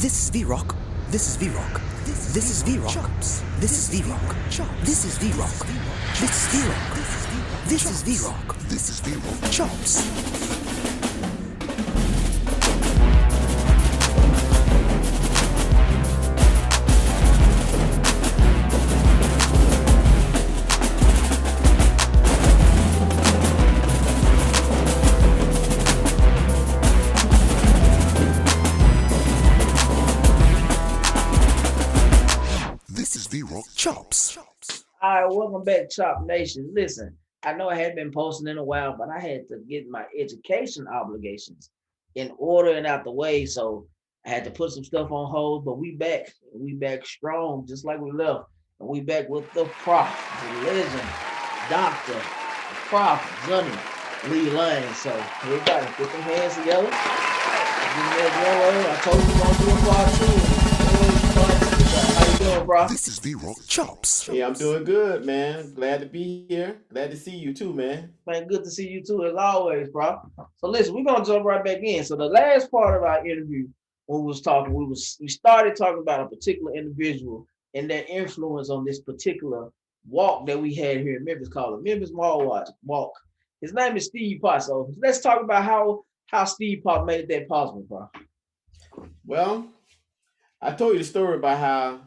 This is VRoc. This is VRoc. This is VRoc. This is VRoc. This is VRoc. This is VRoc. This is VRoc. This is VRoc. Chops. This is VRoc Chops. All right, welcome back, Chop Nation. Listen, I know I hadn't been posting in a while, but I had to get my education obligations in order and out the way. So I had to put some stuff on hold, but we back. We back strong, just like we left. And we back with the Prof, the legend, Dr. Prof. Johnny Lee Lane. So everybody, put them hands together. I told you we're going to do a part two. How you doing, bro? This is VRoc Chops. Yeah, I'm doing good, man. Glad to be here. Glad to see you too, man. Man, good to see you too, as always, bro. So listen, we're gonna jump right back in. So the last part of our interview, when we was talking, we started talking about a particular individual and their influence on this particular walk that we had here in Memphis called the Memphis Mall Walk. His name is Steve Potts. So let's talk about how Steve Potts made that possible, bro. Well, I told you the story about how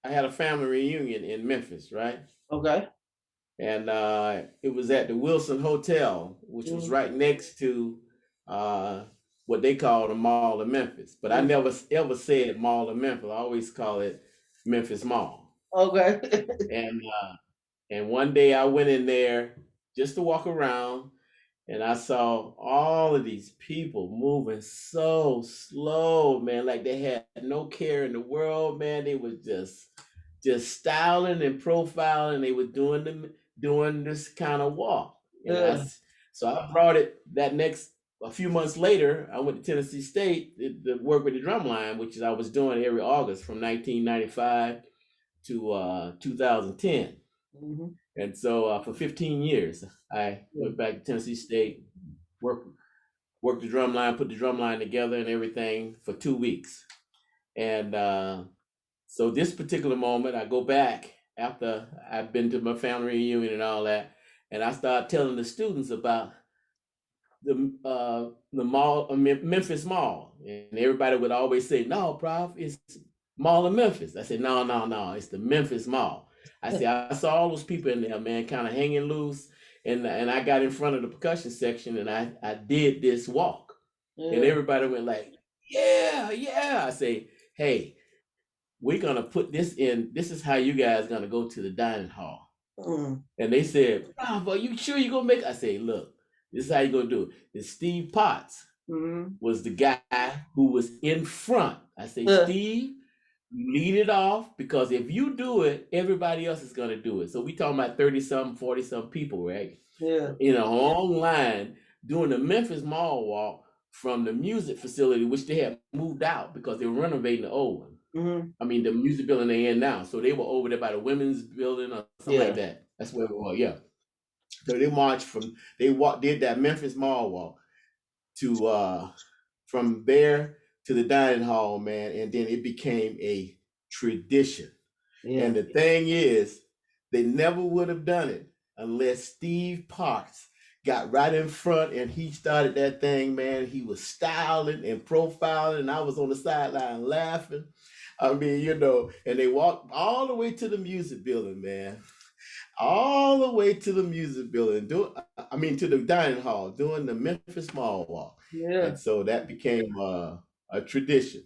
I had a family reunion in Memphis, right? Okay. And it was at the Wilson Hotel, which was right next to what they call the Mall of Memphis. But I never ever said Mall of Memphis. I always call it Memphis Mall. Okay. And one day I went in there just to walk around, and I saw all of these people moving so slow, man, like they had no care in the world, man. They were just styling and profiling. They were doing this kind of walk. So I brought it a few months later. I went to Tennessee State to work with the drum line, which I was doing every August from 1995 to 2010. Mm-hmm. And so for 15 years, I went back to Tennessee State, worked the drum line, put the drum line together and everything for 2 weeks. And so this particular moment, I go back after I've been to my family reunion and all that, and I start telling the students about the mall, Memphis Mall. And everybody would always say, "No, Prof, it's Mall of Memphis." I said, No, it's the Memphis Mall. I said, I saw all those people in there, man, kind of hanging loose. And I got in front of the percussion section and I did this walk. And everybody went like, yeah. I say, hey, we're going to put this in. This is how you guys going to go to the dining hall. And they said, "Oh, but you sure you're going to make it?" I say, look, this is how you're going to do it. And Steve Potts was the guy who was in front. I say, Steve, lead it off, because if you do it, everybody else is going to do it. So we talking about 30-something, 40-something people, right? Yeah. In a long line doing the Memphis Mall Walk from the music facility, which they had moved out because they were renovating the old one. Mm-hmm. I mean, the music building they're in now. So they were over there by the women's building or something like that. That's where we were, yeah. So they marched did that Memphis Mall Walk to from there to the dining hall, man, and then it became a tradition. Yeah. And the thing is, they never would have done it unless Steve Potts got right in front and he started that thing, man. He was styling and profiling, and I was on the sideline laughing. I mean, and they walked all the way to the music building, man. All the way to the music building, to the dining hall, doing the Memphis Mall Walk. Yeah. And so that became a tradition.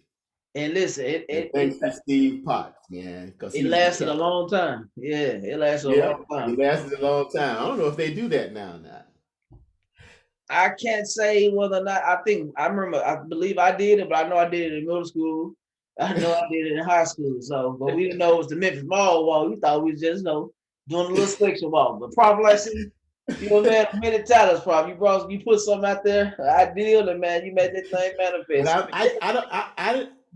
And listen, thanks to Steve Potts, man, because it lasted a long time. Yeah, it lasted a long time. It lasted a long time. I don't know if they do that now or not. I can't say whether or not. I believe I did it, but I know I did it in middle school. I know I did it in high school. So, but we didn't know it was the Memphis Mall Walk. We thought we was just, doing a little section walk. But probably like, man, many talents, Prof. You put something out there, ideal, and man, you made that thing manifest.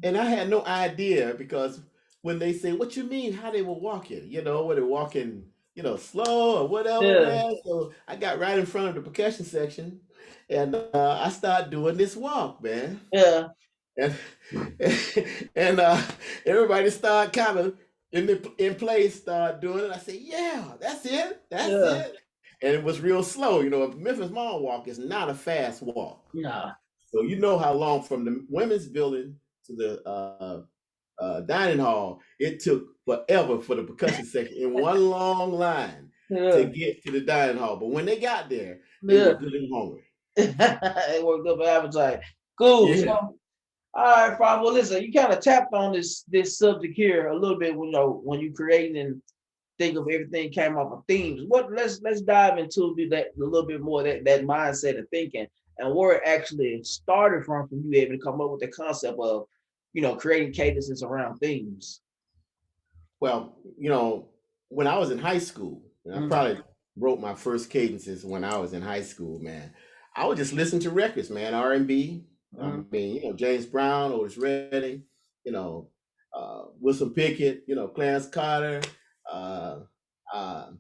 I had no idea, because when they say, "What you mean?" How they were walking? Were they walking, slow or whatever? Yeah. Man? So I got right in front of the percussion section, and I started doing this walk, man. Yeah. and and everybody started kind of in place, start doing it. I said, yeah, that's Yeah. it. And it was real slow. You know, a Memphis Mall walk is not a fast walk. Nah. So you know how long from the women's building to the dining hall, it took forever for the percussion section in one long line to Yeah. get to the dining hall. But when they got there, they were Yeah. good and hungry. It worked up for appetite. Cool. So, Yeah. all right, Prof. Well, listen, you kind of tapped on this subject here a little bit. You know, when you create and think of everything came off of themes. Let's dive into that a little bit more, that mindset of thinking and where it actually started from you able to come up with the concept of, creating cadences around themes. Well, you know, when I was in high school, and I probably wrote my first cadences when I was in high school, man. I would just listen to records, man, R&B. I mean, you know, James Brown, Otis Redding, you know, Wilson Pickett, you know, Clarence Carter, uh, uh,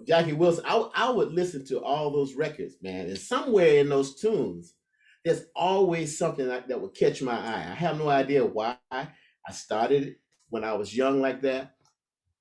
Jackie Wilson. I would listen to all those records, man, and somewhere in those tunes, there's always something that would catch my eye. I have no idea why I started it when I was young like that.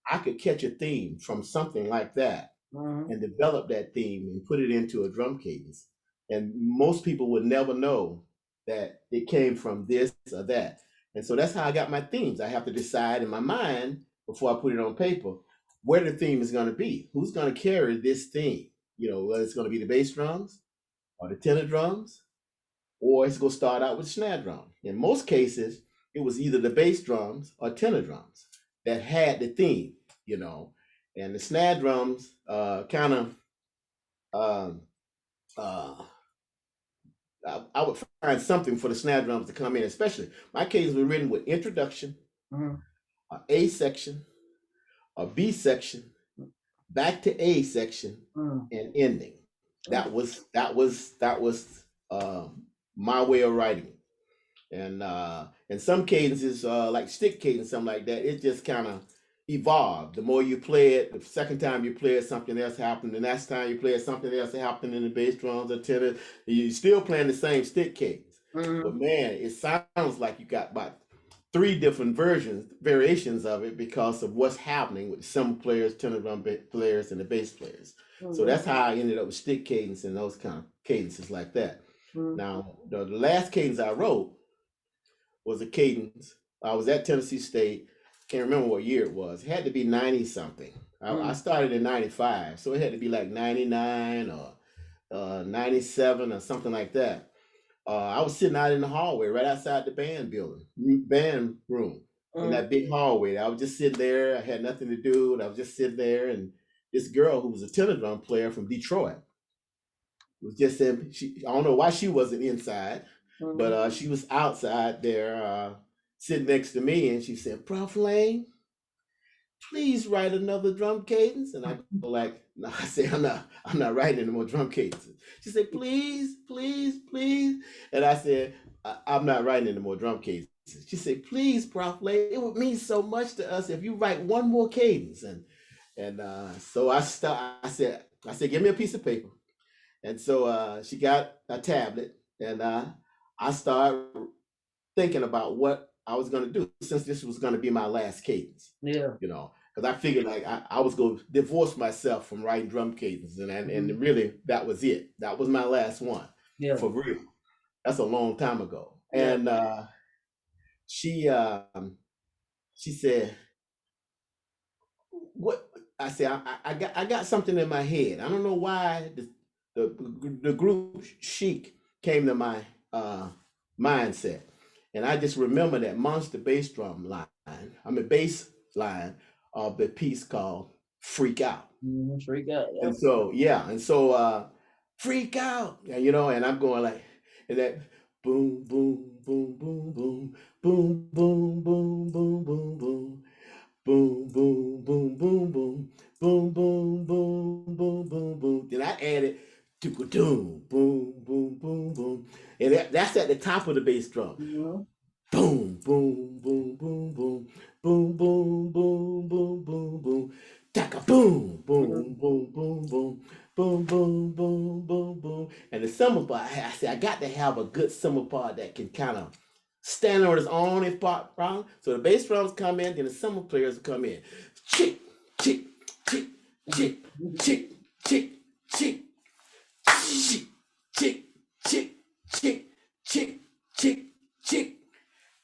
I could catch a theme from something like that and develop that theme and put it into a drum cadence. And most people would never know that it came from this or that. And so that's how I got my themes. I have to decide in my mind before I put it on paper where the theme is going to be. Who's going to carry this theme? You know, whether it's going to be the bass drums or the tenor drums, or it's going to start out with snare drum. In most cases, it was either the bass drums or tenor drums that had the theme, you know, and the snare drums kind of, um, uh, I would find something for the snare drums to come in, especially my cases were written with introduction, a A section, a B section, back to A section, and ending. That was my way of writing. And some cadences, like stick cadence, something like that, it just kind of evolved. The more you play it, the second time you play it, something else happened. The next time you play it, something else happened in the bass drums or tenor. You're still playing the same stick cadence, but man, it sounds like you got about three different variations of it because of what's happening with the cymbal players, tenor drum players, and the bass players. So that's how I ended up with stick cadence and those kind of cadences like that. Now, the last cadence I wrote was a cadence. I was at Tennessee State. Can't remember what year it was. It had to be 90 something. I started in 95, so it had to be like 99 or 97 or something like that. I was sitting out in the hallway right outside the band room, in that big hallway. I was just sitting there. I had nothing to do, and I was just sitting there. And this girl who was a tenor drum player from Detroit was just saying, I don't know why she wasn't inside, but she was outside there sitting next to me, and she said, "Prof Lane, please write another drum cadence." And I go like, "No," I say, I'm not writing any more drum cadences." She said, "Please, please, please." And I said, I'm not writing any more drum cadences." She said, "Please, Prof Lane, it would mean so much to us if you write one more cadence." And so I said, "Give me a piece of paper." And so she got a tablet, and I started thinking about what I was going to do since this was going to be my last cadence. Yeah. You know, because I figured like I was going to divorce myself from writing drum cadences, and really that was it. That was my last one. Yeah. For real. That's a long time ago. Yeah. And she said, "What?" I said, I got something in my head. I don't know why the group chic came to my mindset. And I just remember that monster bass drum line. Bass line of the piece called Freak Out. Freak out. Yeah. And so, yeah. And so, Freak Out. You know, and I'm going like, and that boom, boom, boom, boom, boom, boom, boom, boom, boom, boom, boom. Boom, boom, boom, boom, boom, boom, boom, boom, boom, boom, boom. Then I added doom, boom, boom, boom, boom. And that's at the top of the bass drum. Boom, boom, boom, boom, boom, boom, boom, boom, boom, boom, boom. Taka boom, boom, boom, boom, boom, boom, boom, boom, boom, boom. And the cymbal part, I said, I got to have a good cymbal part that can kind of standing on his own if wrong. So the bass drums come in, then the cymbal players come in. Chick, chick, chick, chick, chick, chick, chick, chick, chick, chick, chick, chick, chick,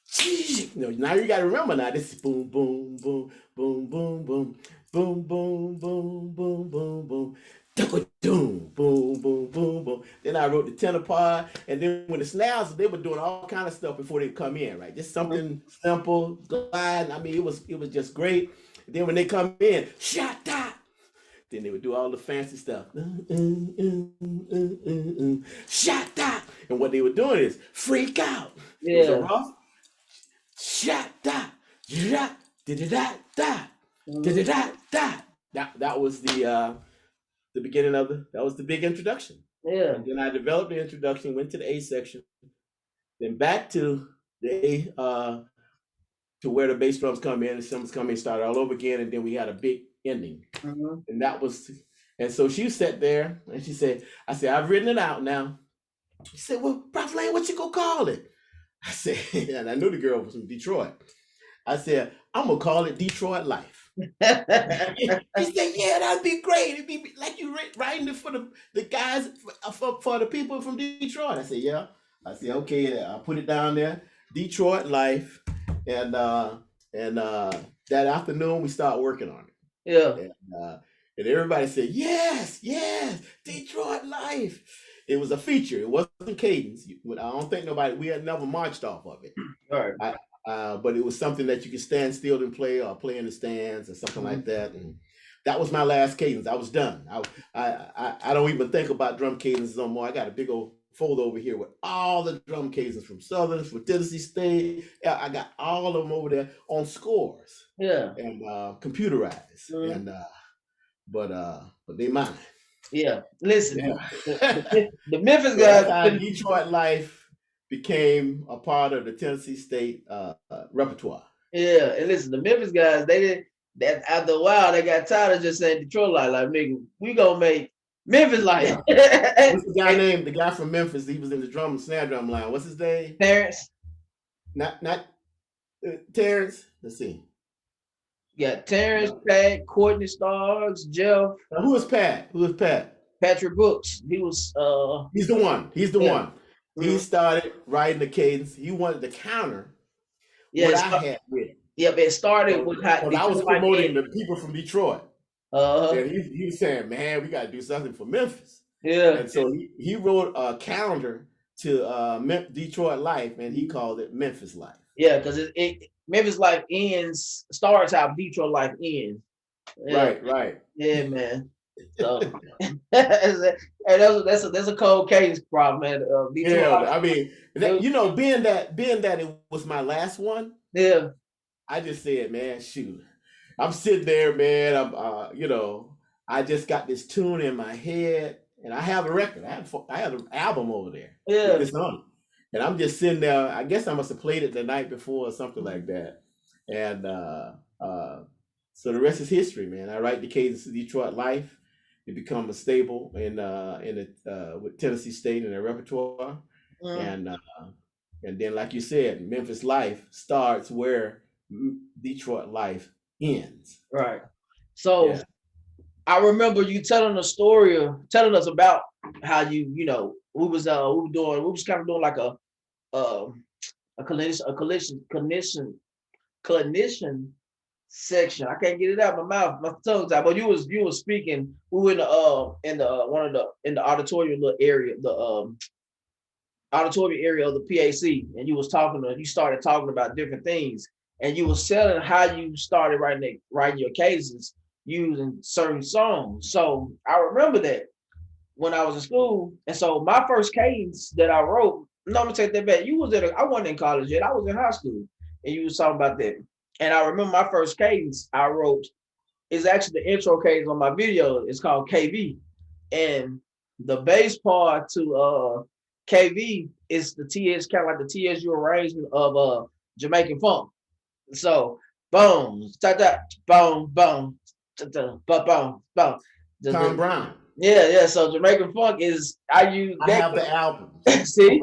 chick. No, now you gotta remember now. This is boom, boom, boom, boom, boom, boom, boom, boom, boom, boom, boom, boom. Boom, boom, boom, boom, boom. Then I wrote the tenor part, and then when the snares, they were doing all kind of stuff before they come in, right? Just something simple, glide. I mean, it was just great. And then when they come in, shot that. Then they would do all the fancy stuff. Shot that. And what they were doing is freak out. Yeah. It was a rough shot that. Da da da da da. That was the beginning of that was the big introduction. Yeah. And then I developed the introduction, went to the A section, then back to the A to where the bass drums come in, the cymbals come in, started all over again, and then we had a big ending. And that was, and so she sat there and she said, I said, I've written it out now. She said, well, Prof Lane, what you gonna call it? I said, and I knew the girl was from Detroit. I said, I'm gonna call it Detroit Life. He said, yeah, that'd be great. It'd be like you writing it for the guys, for the people from Detroit. I said, yeah. I said, okay, I'll put it down there, Detroit Life. And that afternoon, we started working on it. Yeah. And everybody said, yes, Detroit Life. It was a feature. It wasn't cadence. I don't think we had never marched off of it. All right. But it was something that you could stand still and play, or play in the stands or something like that. And that was my last cadence. I was done. I don't even think about drum cadences no more. I got a big old folder over here with all the drum cadences from Southern, from Tennessee State. I got all of them over there on scores. Yeah. And computerized. And but they mine. Yeah. Listen, the Memphis guys. Detroit Life became a part of the Tennessee State repertoire. Yeah, and listen, the Memphis guys, they did that after a while. They got tired of just saying Detroit Life. Like, nigga, we gonna make Memphis Life. What's the guy named? The guy from Memphis. He was in the snare drum line. What's his name? Terrence. Not Terrence. Let's see. Yeah, Terrence, Pat, Courtney Starks, Jeff. Now, who is Pat? Patrick Brooks. He was. He's the one. One. He started writing the cadence. He wanted to counter what I had written. Yeah, but it started with how I was promoting the people from Detroit. And he was saying, man, we got to do something for Memphis. Yeah. And so he wrote a calendar to Detroit Life, and he called it Memphis Life. Yeah, because Memphis Life starts how Detroit Life ends. Yeah. Right. Yeah, man. So that's a cold case problem, man. Detroit Life. I mean, being that it was my last one. Yeah. I just said, man, shoot. I'm sitting there, man. I just got this tune in my head, and I have a record. I have an album over there. Yeah. With this on it. And I'm just sitting there. I guess I must have played it the night before or something like that. And so the rest is history, man. I write the cadence of Detroit Life. It become a stable with Tennessee State in their repertoire. And then, like you said, Memphis Life starts where Detroit Life ends. Right. So I remember you telling us about how we was kind of doing like a clinician section. I can't get it out of my mouth. My tongue's out. But you was speaking. We were in the auditorium area, the auditorium area of the PAC, and you started talking about different things, and you was telling how you started writing your cases using certain songs. So I remember that when I was in school, and so my first cadence that I wrote. No, I'm gonna take that back. I wasn't in college yet. I was in high school, and you was talking about that. And I remember my first cadence I wrote is actually the intro cadence on my video. It's called KV. And the bass part to KV is the TS, kind of like the TSU arrangement of Jamaican Funk. So boom, ta-ta, boom, boom, ta-ta, boom, boom. Tom Brown. Yeah. So Jamaican Funk is, I use that. I have the album. See?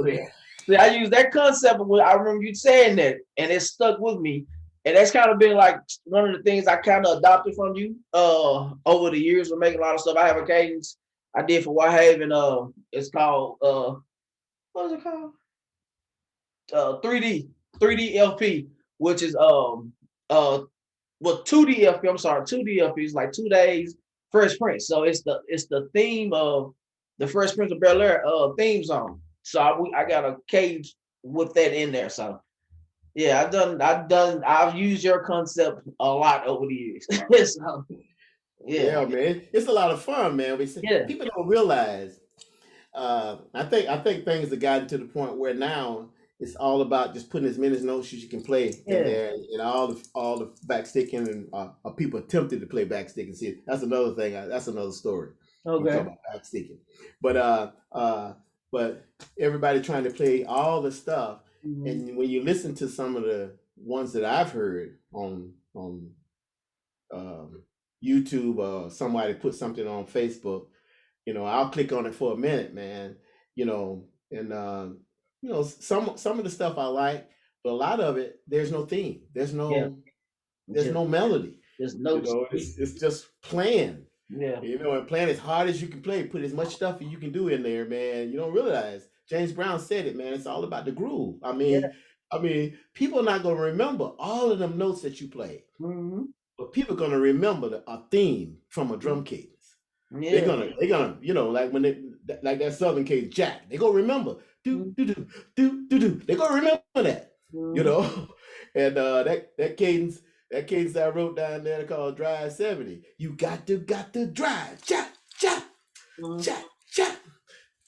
See, I use that concept when I remember you saying that, and it stuck with me. And that's kind of been like one of the things I kind of adopted from you over the years of making a lot of stuff. I have occasions I did for Whitehaven. It's called what is it called? 3D LP, which is well 2D LP. I'm sorry, 2D LP is like 2 days Fresh Prince. So it's the theme of the Fresh Prince of Bel-Air theme song. So I got a cage with that in there. So yeah, I've used your concept a lot over the years. So Yeah, yeah, man, it's a lot of fun, man. yeah, People don't realize. I think things have gotten to the point where now it's all about just putting as many notes as you can play in yeah. there, and all the backsticking and people attempted to play backsticking. See, that's another thing. That's another story. You talk Okay. about backsticking, but everybody trying to play all the stuff, Mhm. and when you listen to some of the ones that I've heard on um, YouTube or somebody put something on Facebook, I'll click on it for a minute, man. And some of the stuff I like, but a lot of it there's no theme, there's Yeah, no there's just no melody. just notes. It's just playing. Yeah, And playing as hard as you can play, put as much stuff as you can do in there, man. You don't realize. James Brown said it, man. It's all about the groove. yeah. People are not gonna remember all of them notes that you play, Hmm. but people are gonna remember a theme from a drum cadence. They're Yeah. gonna, they're gonna, like when like that Southern case Jack, they gonna remember do do do do do do. They gonna remember that, you Mm-hmm. know. And that cadence I wrote down there called Drive 70. You got to drive, chop chop chop chop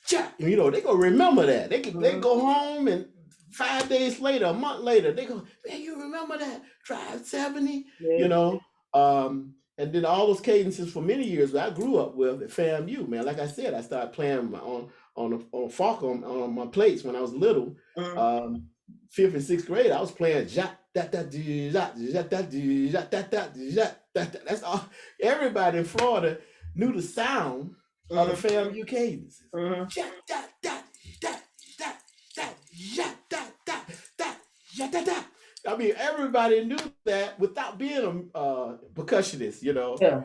chop. They gonna remember that. They go home and 5 days later, a month later, they go, man, you remember that Drive 70? You Yeah. know. And then all those cadences for many years that I grew up with at FAMU, man. Like I said, I started playing on Falk on my plates when I was little. Mm-hmm. Fifth and sixth grade, I was playing jot that that jot jot that jot that that jot that. That's all. Everybody in Florida knew the sound of the FAMU cadences. Jot that that that that that jot that that that jot that that. Everybody knew that without being a percussionist, Yeah.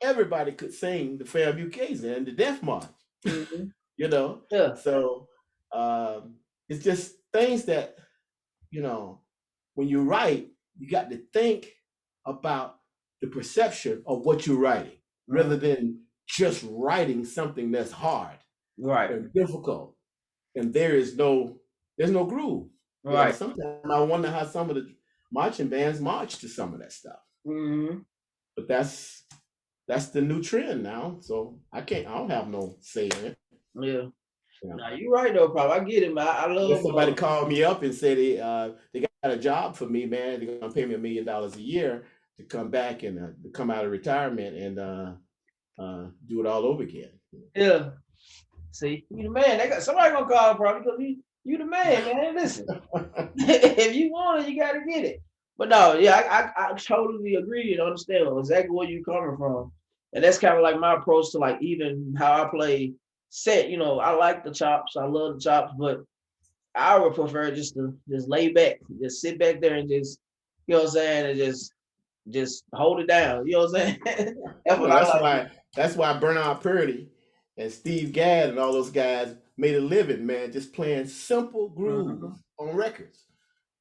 everybody could sing the FAMU cadence and the Death March, Mm-hmm. you know. Yeah. So it's just things that, when you write, you got to think about the perception of what you're writing rather than just writing something that's hard Right. and difficult and there's no groove. Right. Sometimes I wonder how some of the marching bands march to some of that stuff. Mm-hmm. But that's the new trend now. So I don't have no say in it. Yeah. You know. Now you're right though, Prof. I get it, man. I If love somebody called me up and said they got a job for me, man, they're gonna pay me $1 million a year to come back and to come out of retirement and do it all over again. yeah. See, you the man. They got somebody gonna call probably because you the man, man. Listen, if you want it, you gotta get it. But no, yeah, I totally agree and understand exactly where you coming from. And that's kind of like my approach to like even how I play set. I like the chops, I love the chops, but I would prefer just to just lay back, just sit back there and just, what I'm saying, and just hold it down. You know what I'm saying? That's what I like. That's why Bernard Purdy and Steve Gadd and all those guys made a living, man, just playing simple grooves on records.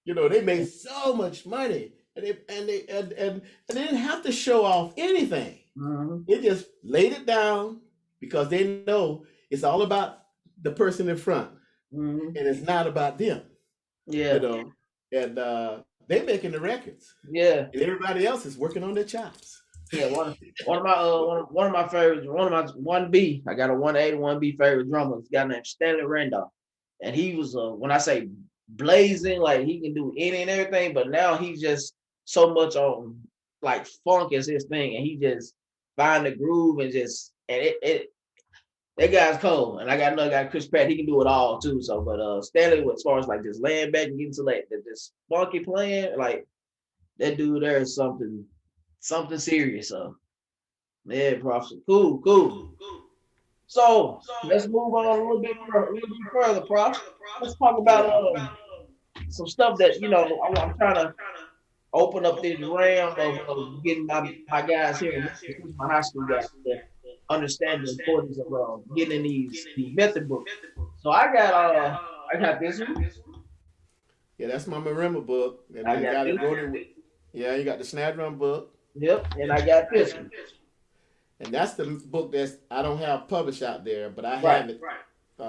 They made so much money, and they didn't have to show off anything. They just laid it down because they know it's all about the person in front, and it's not about them. Yeah. And they making the records. Yeah. And everybody else is working on their chops. Yeah, one of my favorites, one of my 1B. I got a 1A, 1B favorite drummer. This guy named Stanley Randolph, and he was when I say blazing, like he can do any and everything. But now he's just so much on like funk is his thing, and he just find the groove and just and it that guy's cold. And I got another guy, Chris Pratt. He can do it all too. So, but Stanley, as far as like just laying back and getting to like this funky playing, like that dude there is something serious. So yeah, Prof. Cool. So let's move on a little bit further, Prof. Let's talk about some stuff that I'm trying to open up this realm of getting my guys here, especially my high school guys, to understand the importance of getting in these method books. So I got this one. Yeah, that's my marimba book, and I then got got this it wrote one. it. Yeah, you got the snare drum book, Yep, and I got this one. and that's the book that's I don't have published out there, but I Right. have it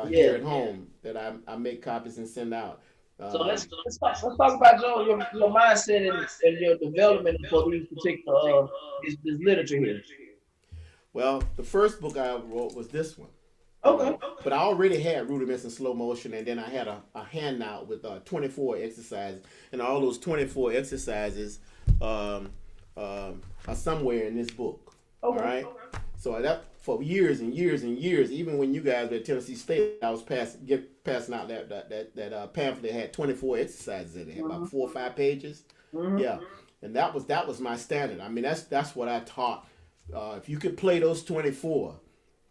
here Yeah. at home that I make copies and send out. So Um, let's talk about your mindset and your development for these particular this literature here. well, the first book I wrote was this one, Okay. but I already had rudiments in slow motion, and then I had a handout with 24 exercises, and all those 24 exercises um, are somewhere in this book. Okay. All right. So that for years and years and years, even when you guys were at Tennessee State, I was passing out that pamphlet that had 24 exercises in it, about 4 or 5 pages. Mm-hmm. Yeah, and that was my standard. I mean, that's what I taught. If you could play those 24,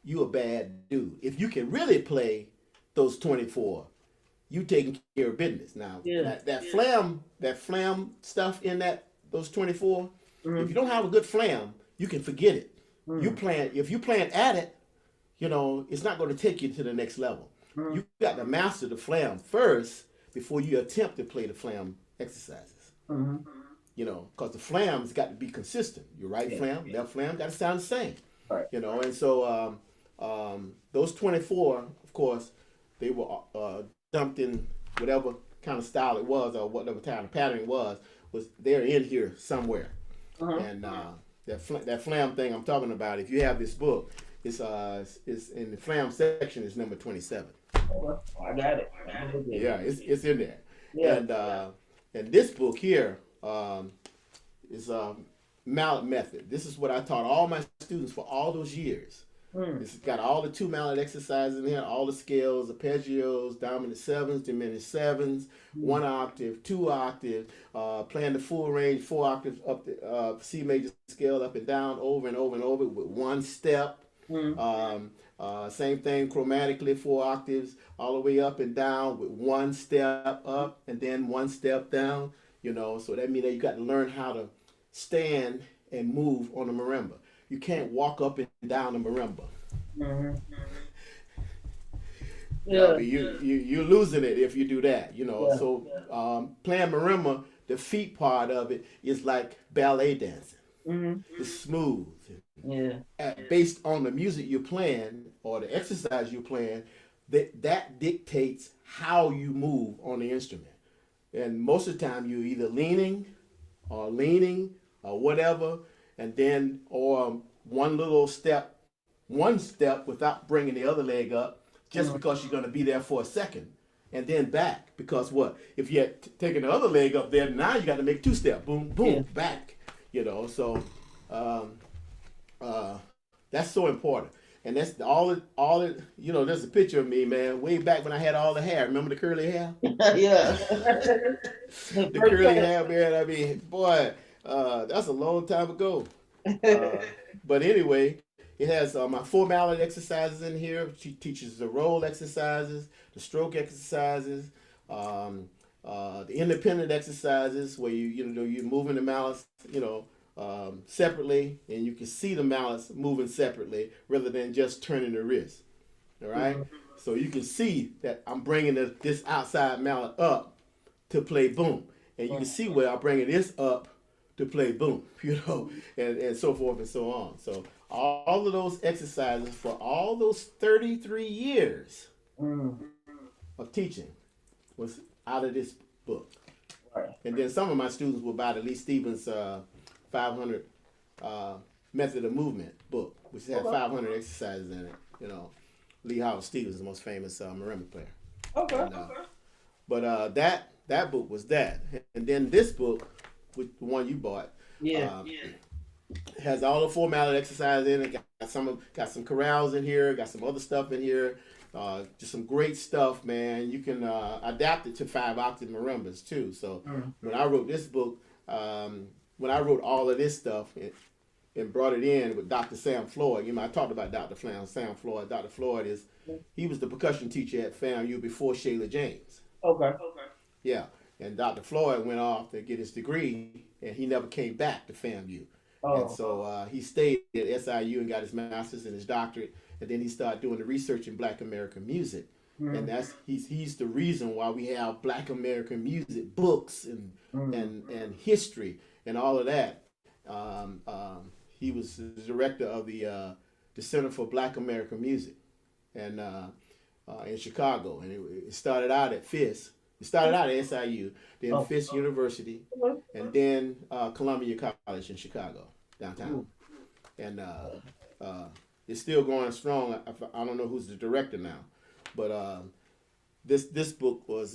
you a bad dude. If you can really play those 24, you taking care of business. Now that flam stuff in those 24, if you don't have a good flam, you can forget it. If you playing at it, it's not going to take you to the next level. You got to master the flam first before you attempt to play the flam exercises. Because the flam's got to be consistent. Your right flam, left flam got to sound the same. Right. And so those 24, of course, they were dumped in whatever kind of style it was or whatever kind of pattern it was they're in here somewhere. And that flam thing I'm talking about, if you have this book, it's in the flam section is number 27. I got it. Yeah, it's in there. Yeah. And this book here is Mallet Method. This is what I taught all my students for all those years. It's got all the 2 mallet exercises in here, all the scales, arpeggios, dominant sevens, diminished sevens, 1 octave, 2 octave, playing the full range, 4 octaves up the C major scale, up and down, over and over and over with 1 step. Same thing chromatically, 4 octaves, all the way up and down with 1 step up and then 1 step down. So that means that you got to learn how to stand and move on the marimba. You can't walk up and down the marimba. Yeah. You're losing it if you do that. So playing marimba, the feet part of it is like ballet dancing. It's smooth. Yeah. Based on the music you're playing or the exercise you're playing, that dictates how you move on the instrument. And most of the time you're either leaning or whatever, and then or one step without bringing the other leg up, just because you're going to be there for a second, and then back, because what if you had taken the other leg up there, now you got to make 2 step, boom boom, back. So that's so important. And that's all it there's a picture of me, man, way back when I had all the hair. Remember the curly hair? Yeah. The curly hair, man. I mean, boy, that's a long time ago. But anyway, it has my 4 mallet exercises in here. She teaches the roll exercises, the stroke exercises, the independent exercises where you're moving the mallets, separately, and you can see the mallets moving separately rather than just turning the wrist. All right. So you can see that I'm bringing this outside mallet up to play boom, and you can see where I'm bringing this up to play boom, and so forth and so on. So all of those exercises for all those 33 years of teaching was out of this book. Right. And then some of my students will buy the Lee Stevens 500 Method of Movement book, which has 500 exercises in it. Lee Howard Stevens is the most famous marimba player. Okay. And, but that book was that. And then this book, with the one you bought, has all the 4 mallet exercises in it. Got some chorales in here. Got some other stuff in here. Just some great stuff, man. You can adapt it to 5 octave marimbas too. So when I wrote this book, when I wrote all of this stuff, and brought it in with Dr. Sam Floyd. I talked about Sam Floyd. Dr. Floyd he was the percussion teacher at FAMU before Shayla James. Okay. Yeah, and Dr. Floyd went off to get his degree, and he never came back to FAMU. And so he stayed at SIU and got his master's and his doctorate, and then he started doing the research in Black American music. And he's the reason why we have Black American music books and history and all of that. He was the director of the Center for Black American Music, and in Chicago, and it started out at FIS. It started out at SIU, then Fisk University, and then Columbia College in Chicago, downtown. And it's still going strong. I don't know who's the director now, but this book was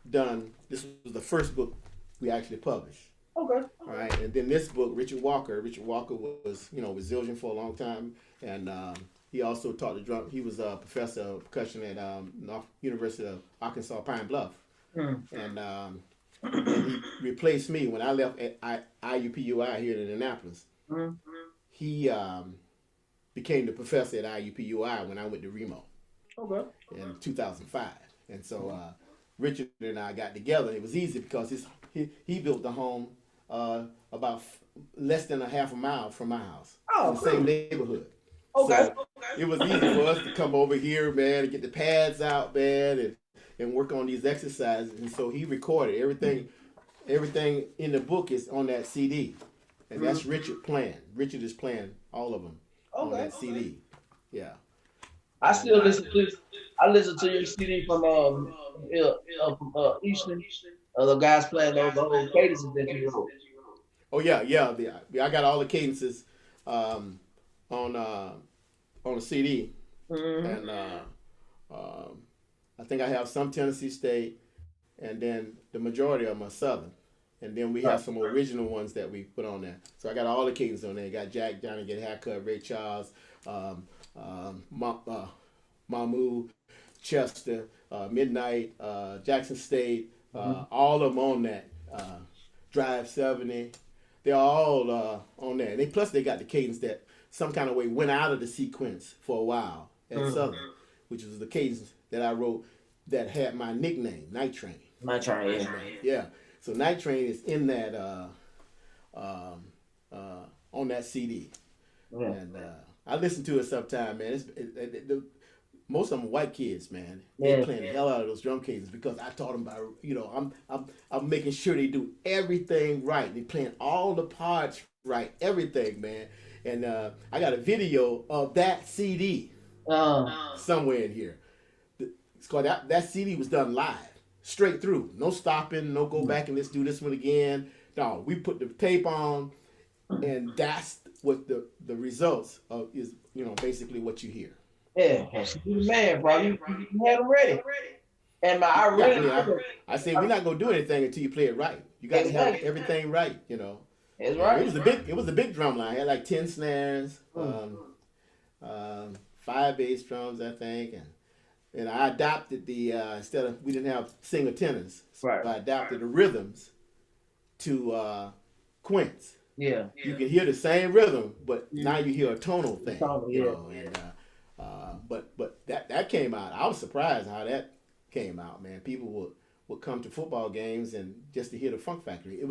done. This was the first book we actually published. Okay. All right, and then this book, Richard Walker was with Zildjian for a long time, and he also taught the drum. He was a professor of percussion at University of Arkansas Pine Bluff, and he replaced me when I left at IUPUI here in Indianapolis. He became the professor at IUPUI when I went to Remo. Okay. In 2005, and so Richard and I got together. It was easy because he built the home about less than a half a mile from my house, in the same neighborhood. Okay. So it was easy for us to come over here, man, and get the pads out, man, and work on these exercises. And so he recorded everything. Everything in the book is on that CD, and that's Richard playing. Richard is playing all of them on that CD. Yeah. I still listen to. I listen to your CD from Eastern. The guys playing those old cadences that you wrote. Oh yeah. I got all the cadences on a CD, and I think I have some Tennessee State, and then the majority of them are Southern, and then we have some original ones that we put on there. So I got all the cadences on there. Got Jack Johnny Get a Haircut, Ray Charles, Mahmoud, Chester, Midnight, Jackson State, all of them on that. Drive 70, they're all on there. And plus they got the cadence that some kind of way went out of the sequence for a while at Southern, which was the cadence that I wrote that had my nickname, Night Train. Night Train, yeah. So Night Train is in that on that CD, and I listen to it sometime, man. Most of them are white kids, man. They're playing the hell out of those drum cases because I taught them about, I'm making sure they do everything right. They're playing all the parts right, everything, man. And I got a video of that CD somewhere in here. It's called that CD was done live, straight through, no stopping, no go back and let's do this one again. No, we put the tape on, and that's what the results of is. Basically what you hear. Yeah, you the man, bro. You had them ready. And I said we're not gonna do anything until you play it right. You got to have everything right, That's right. It was a big drum line. I had like 10 snares, 5 bass drums, I think, and I adopted the we didn't have single tenors, so I adopted the rhythms to quints. Yeah. You can hear the same rhythm, but now you hear a tonal thing. But that came out. I was surprised how that came out, man. People would come to football games and just to hear the Funk Factory.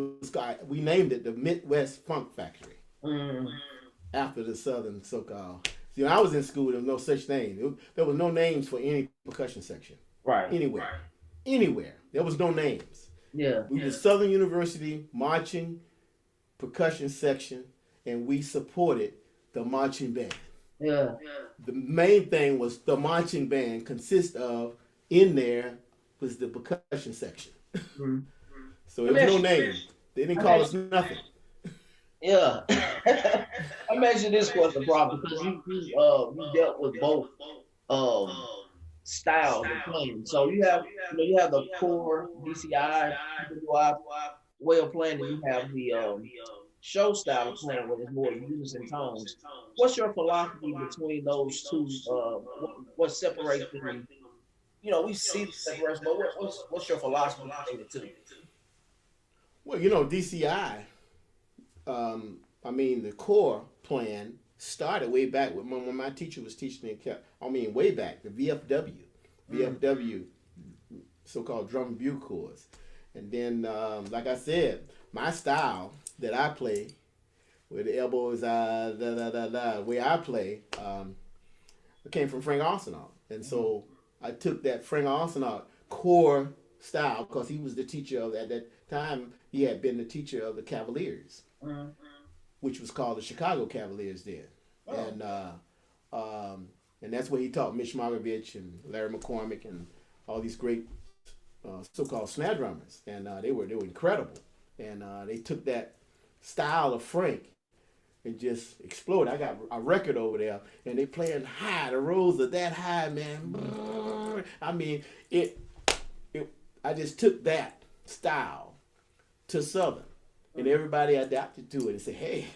We named it the Midwest Funk Factory after the Southern so-called. See, when I was in school, there was no such thing. There was no names for any percussion section. Right. Anywhere. There was no names. Yeah. We were Southern University marching percussion section, and we supported the marching band. Yeah. The main thing was the marching band consists of, in there was the percussion section. So there was no name. They didn't call us nothing. Yeah. I mentioned this question, Prof, because you dealt with both styles of playing. So you have the core DCI way of playing, and you have the show style of playing where there's more unison tones. What's your philosophy between those two? What separates them? We see the separation, but what's your philosophy between the two? Well, DCI I mean, the core plan started way back when my teacher was teaching way back, the VFW, so-called drum and bugle chords. And then, like I said, my style that I play, where the elbows, way I play, it came from Frank Arsenault. And so I took that Frank Arsenault core style, because he was the teacher of, at that time, he had been the teacher of the Cavaliers, which was called the Chicago Cavaliers then. And that's where he taught Mitch Margovich and Larry McCormick and all these great so-called snare drummers, and they were incredible. And they took that style of Frank and just exploded. I got a record over there, and they playing high. The rolls are that high, man. I mean, I just took that style to Southern, and everybody adapted to it and said, "Hey,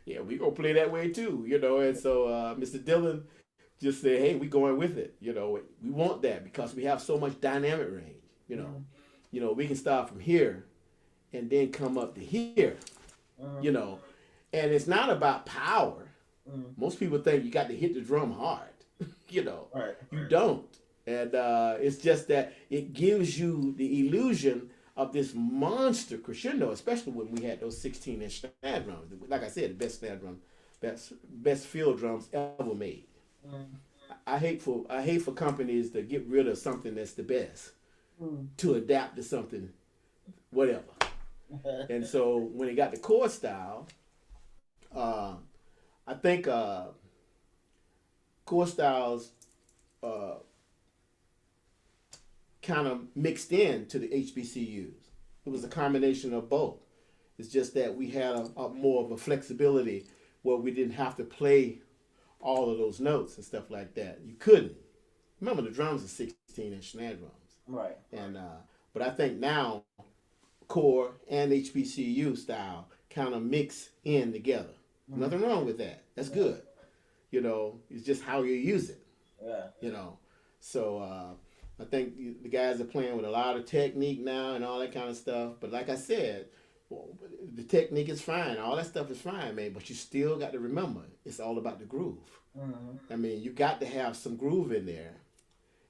yeah, we gonna play that way too," you know. And so Mr. Dillon just said, "Hey, we going with it, you know. We want that because we have so much dynamic range, you know. You know, we can start from here and then come up to here, you know. And it's not about power. Most people think you got to hit the drum hard, you know. You don't. And it's just that it gives you the illusion of this monster crescendo, especially when we had those 16-inch snare drums. Like I said, the best snare drum, best field drums ever made. I hate for companies to get rid of something that's the best to adapt to something, whatever. And so when it got the core style, I think core styles kind of mixed in to the HBCUs. It was a combination of both. It's just that we had a more of a flexibility where we didn't have to play all of those notes and stuff like that. You couldn't. Remember, the drums are 16-inch snare drums. Right. And but I think now core and HBCU style kind of mix in together. Nothing wrong with that. That's good. You know, it's just how you use it. Yeah. You know, so I think the guys are playing with a lot of technique now and all that kind of stuff. But like I said, the technique is fine. All that stuff is fine, man. But you still got to remember, it's all about the groove. I mean, you got to have some groove in there.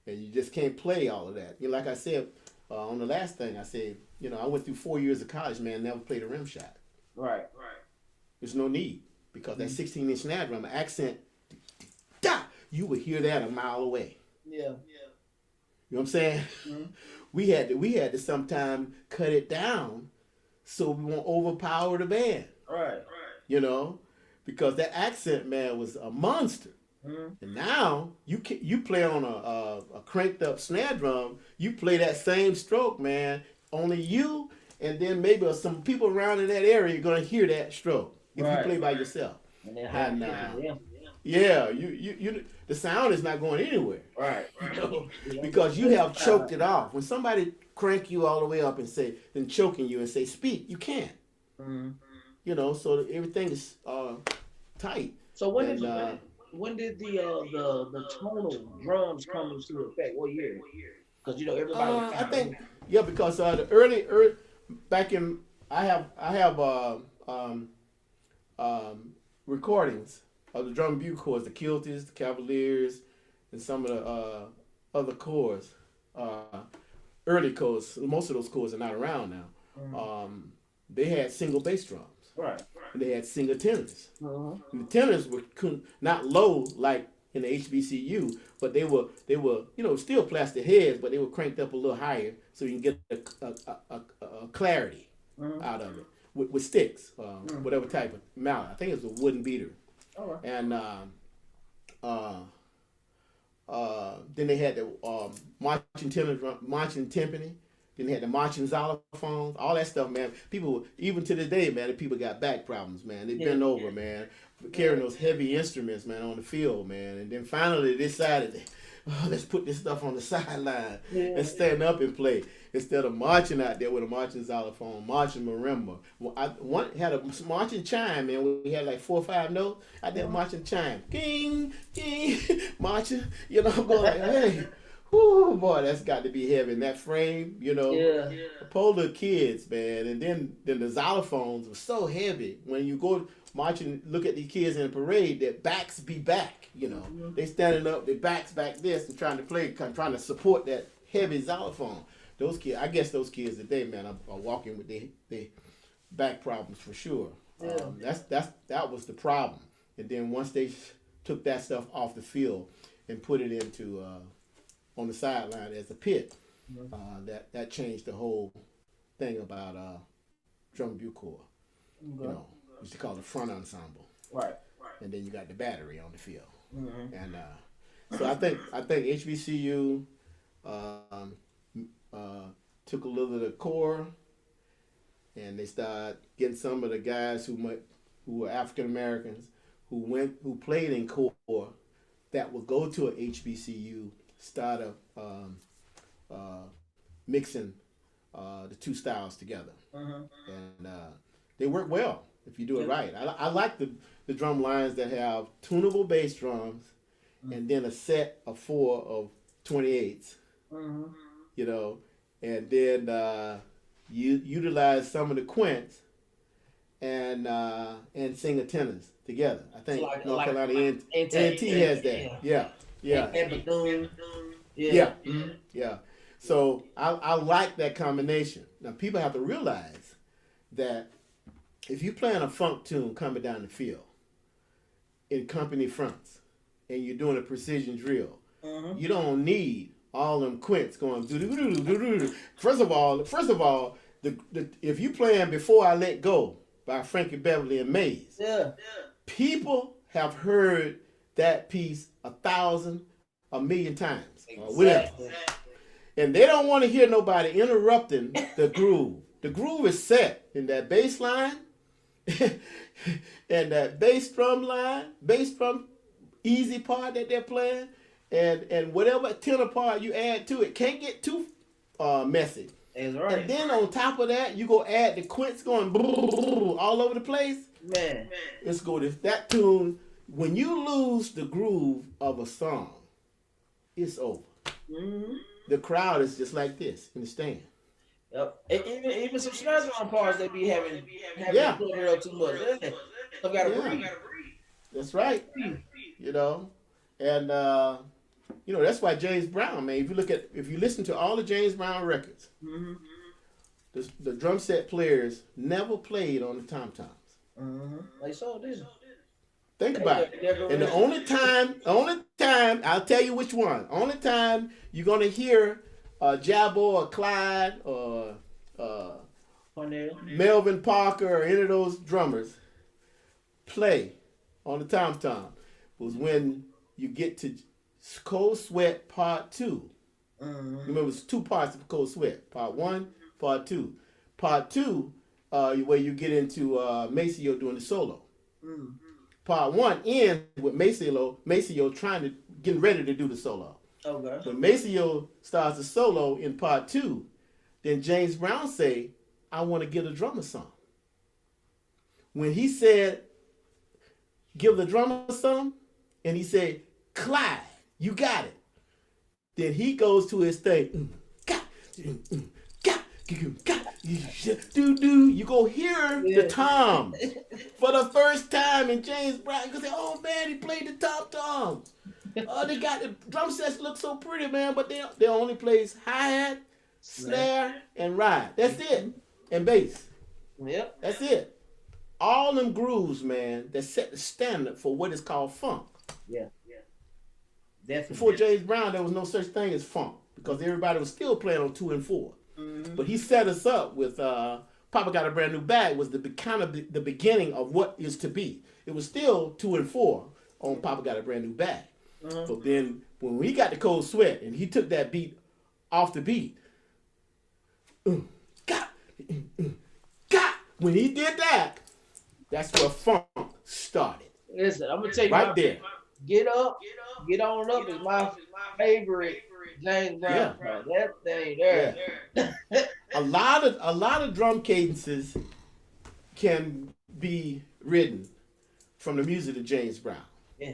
And you just can't play all of that. You know, like I said, on the last thing I said, you know, I went through 4 years of college, man, never played a rim shot. Right. There's no need. Because that 16-inch snare drum accent, you would hear that a mile away. Yeah. You know what I'm saying? We had to sometimes cut it down so we won't overpower the band. Right. You know, because that accent, man, was a monster. And now you play on a cranked up snare drum, you play that same stroke, man. Only you and then maybe some people around in that area are gonna hear that stroke if you play by yourself. And yeah, you the sound is not going anywhere. Right. You know, because you have choked it off. When somebody crank you all the way up and then choking you and say speak, you can't. You know, so everything is tight. So when did the tonal drums come into effect? What year? Because you know everybody. I think because the early back in I have recordings of the drum and bugle chords, the Kilties, the Cavaliers, and some of the other chords, early chords. Most of those chords are not around now. They had single bass drums. Right. And they had single tenors. And the tenors were not low like in the HBCU, but they were still plastic heads, but they were cranked up a little higher so you can get a clarity out of it with sticks, whatever type of mallet. I think it was a wooden beater. And then they had the marching timpani. Then they had the marching xylophones, all that stuff, man. People, even to this day, man, the people got back problems, man. They bend over, man, carrying those heavy instruments, man, on the field, man. And then finally they decided, let's put this stuff on the sideline and stand up and play instead of marching out there with a marching xylophone, marching marimba. One had a marching chime, man. We had like 4 or 5 notes. I did a marching chime, ding, ding, marching. You know, I'm going like, hey. Whoo, boy, that's got to be heavy. And that frame, you know. Yeah. Poor little kids, man. And then the xylophones were so heavy. When you go march and look at these kids in a parade, their backs be back, you know. Mm-hmm. They standing up, their backs back this and trying to play, trying to support that heavy xylophone. Those kids, I guess those kids today, man, are walking with their back problems for sure. Yeah. That was the problem. And then once they took that stuff off the field and put it into on the sideline as a pit, that changed the whole thing about drum bucor. You know, used to call it the front ensemble. Right. And then you got the battery on the field. Mm-hmm. And so I think HBCU took a little of the core, and they started getting some of the guys who were African Americans who played in core that would go to a HBCU, start mixing the two styles together. And they work well if you do it right. I like the drum lines that have tunable bass drums and then a set of 4 of 28s, you know, and then you utilize some of the quints and sing a tenors together. I think So North Carolina NT NT has that. Yeah. And Bethune. Yeah. Yeah. So I like that combination. Now people have to realize that if you're playing a funk tune coming down the field in company fronts and you're doing a precision drill, you don't need all them quints going do do do do do do. First of all, if you playing Before I Let Go by Frankie Beverly and Mays, people have heard that piece 1,000, 1,000,000 times, whatever. And they don't want to hear nobody interrupting the groove. The groove is set in that bass line and that bass drum easy part that they're playing, and whatever tenor part you add to it can't get too messy. That's right. And then on top of that, you go add the quints going all over the place. Man. Let's go to that tune. When you lose the groove of a song, it's over. The crowd is just like this in the stand. Yep. And even some snare drum parts they be having put it up too much. I've got to breathe. That's right. You know, and you know that's why James Brown, man. If you listen to all the James Brown records, the drum set players never played on the tom toms. They so did. Think about it. And the only time, I'll tell you which one. Only time you're gonna hear Jabbo or Clyde or Melvin Parker or any of those drummers play on the tom tom was when you get to Cold Sweat Part 2. Remember, it was 2 parts of Cold Sweat. Part 1, Part 2. Part 2, where you get into Maceo doing the solo. Part 1 ends with Maceo getting ready to do the solo. Okay. When Maceo starts the solo in Part 2, then James Brown say, I want to give the drummer some. When he said, give the drummer some, and he said, Clyde, you got it. Then he goes to his thing. You go hear the tom for the first time in James Brown. You go say, oh man, he played the tom. They got the drum sets look so pretty, man, but they only plays hi-hat, snare, and ride. That's it. And bass. Yep. That's it. All them grooves, man, that set the standard for what is called funk. Yeah. Definitely. Before James Brown, there was no such thing as funk because everybody was still playing on 2 and 4. But he set us up with Papa Got a Brand New Bag was the beginning of what is to be. It was still 2 and 4 on Papa Got a Brand New Bag. But then when we got the Cold Sweat and he took that beat off the beat, when he did that, that's where funk started. Listen, I'm gonna tell you right there. Get Up, Get On Up is my favorite James Brown. Yeah. That thing there. Yeah. a lot of drum cadences can be written from the music of James Brown. Yeah.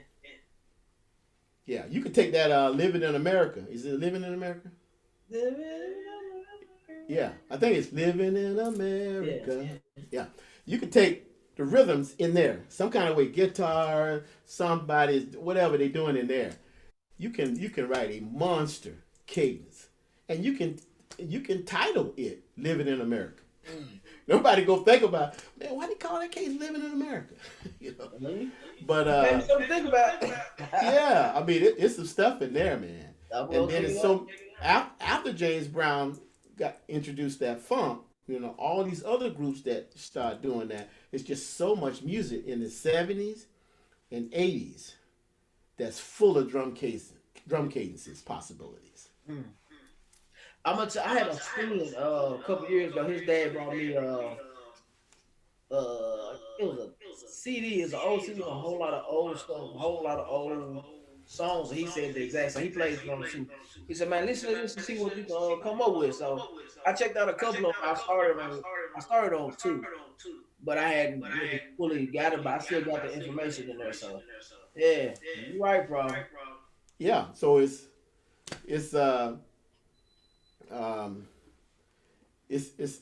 Yeah, you could take that Living in America. Is it Living in America? Yeah, I think it's Living in America. Yeah. You could take the rhythms in there, some kind of way, guitar, somebody's, whatever they're doing in there. You can write a monster cadence, and you can title it "Living in America." Nobody go think about, man, why they call that cadence "Living in America"? you know. But Maybe something to think about. yeah, I mean it's some stuff in there, man. I'm And gonna then check it's it so out. after James Brown got introduced that funk, all these other groups that start doing that. It's just so much music in the '70s and '80s that's full of drum cadences possibilities. I had a friend a couple years ago. His dad brought me it was a CD, it's an old CD, a whole lot of old stuff, a whole lot of old songs. And he said the exact same. He plays drums too. He said, "Man, listen to this and see what you can come up with." So I checked out a couple of them. I started on two, but I hadn't really fully got it. But I still got the information in there. So yeah, you're right, bro. Yeah, so it's um it's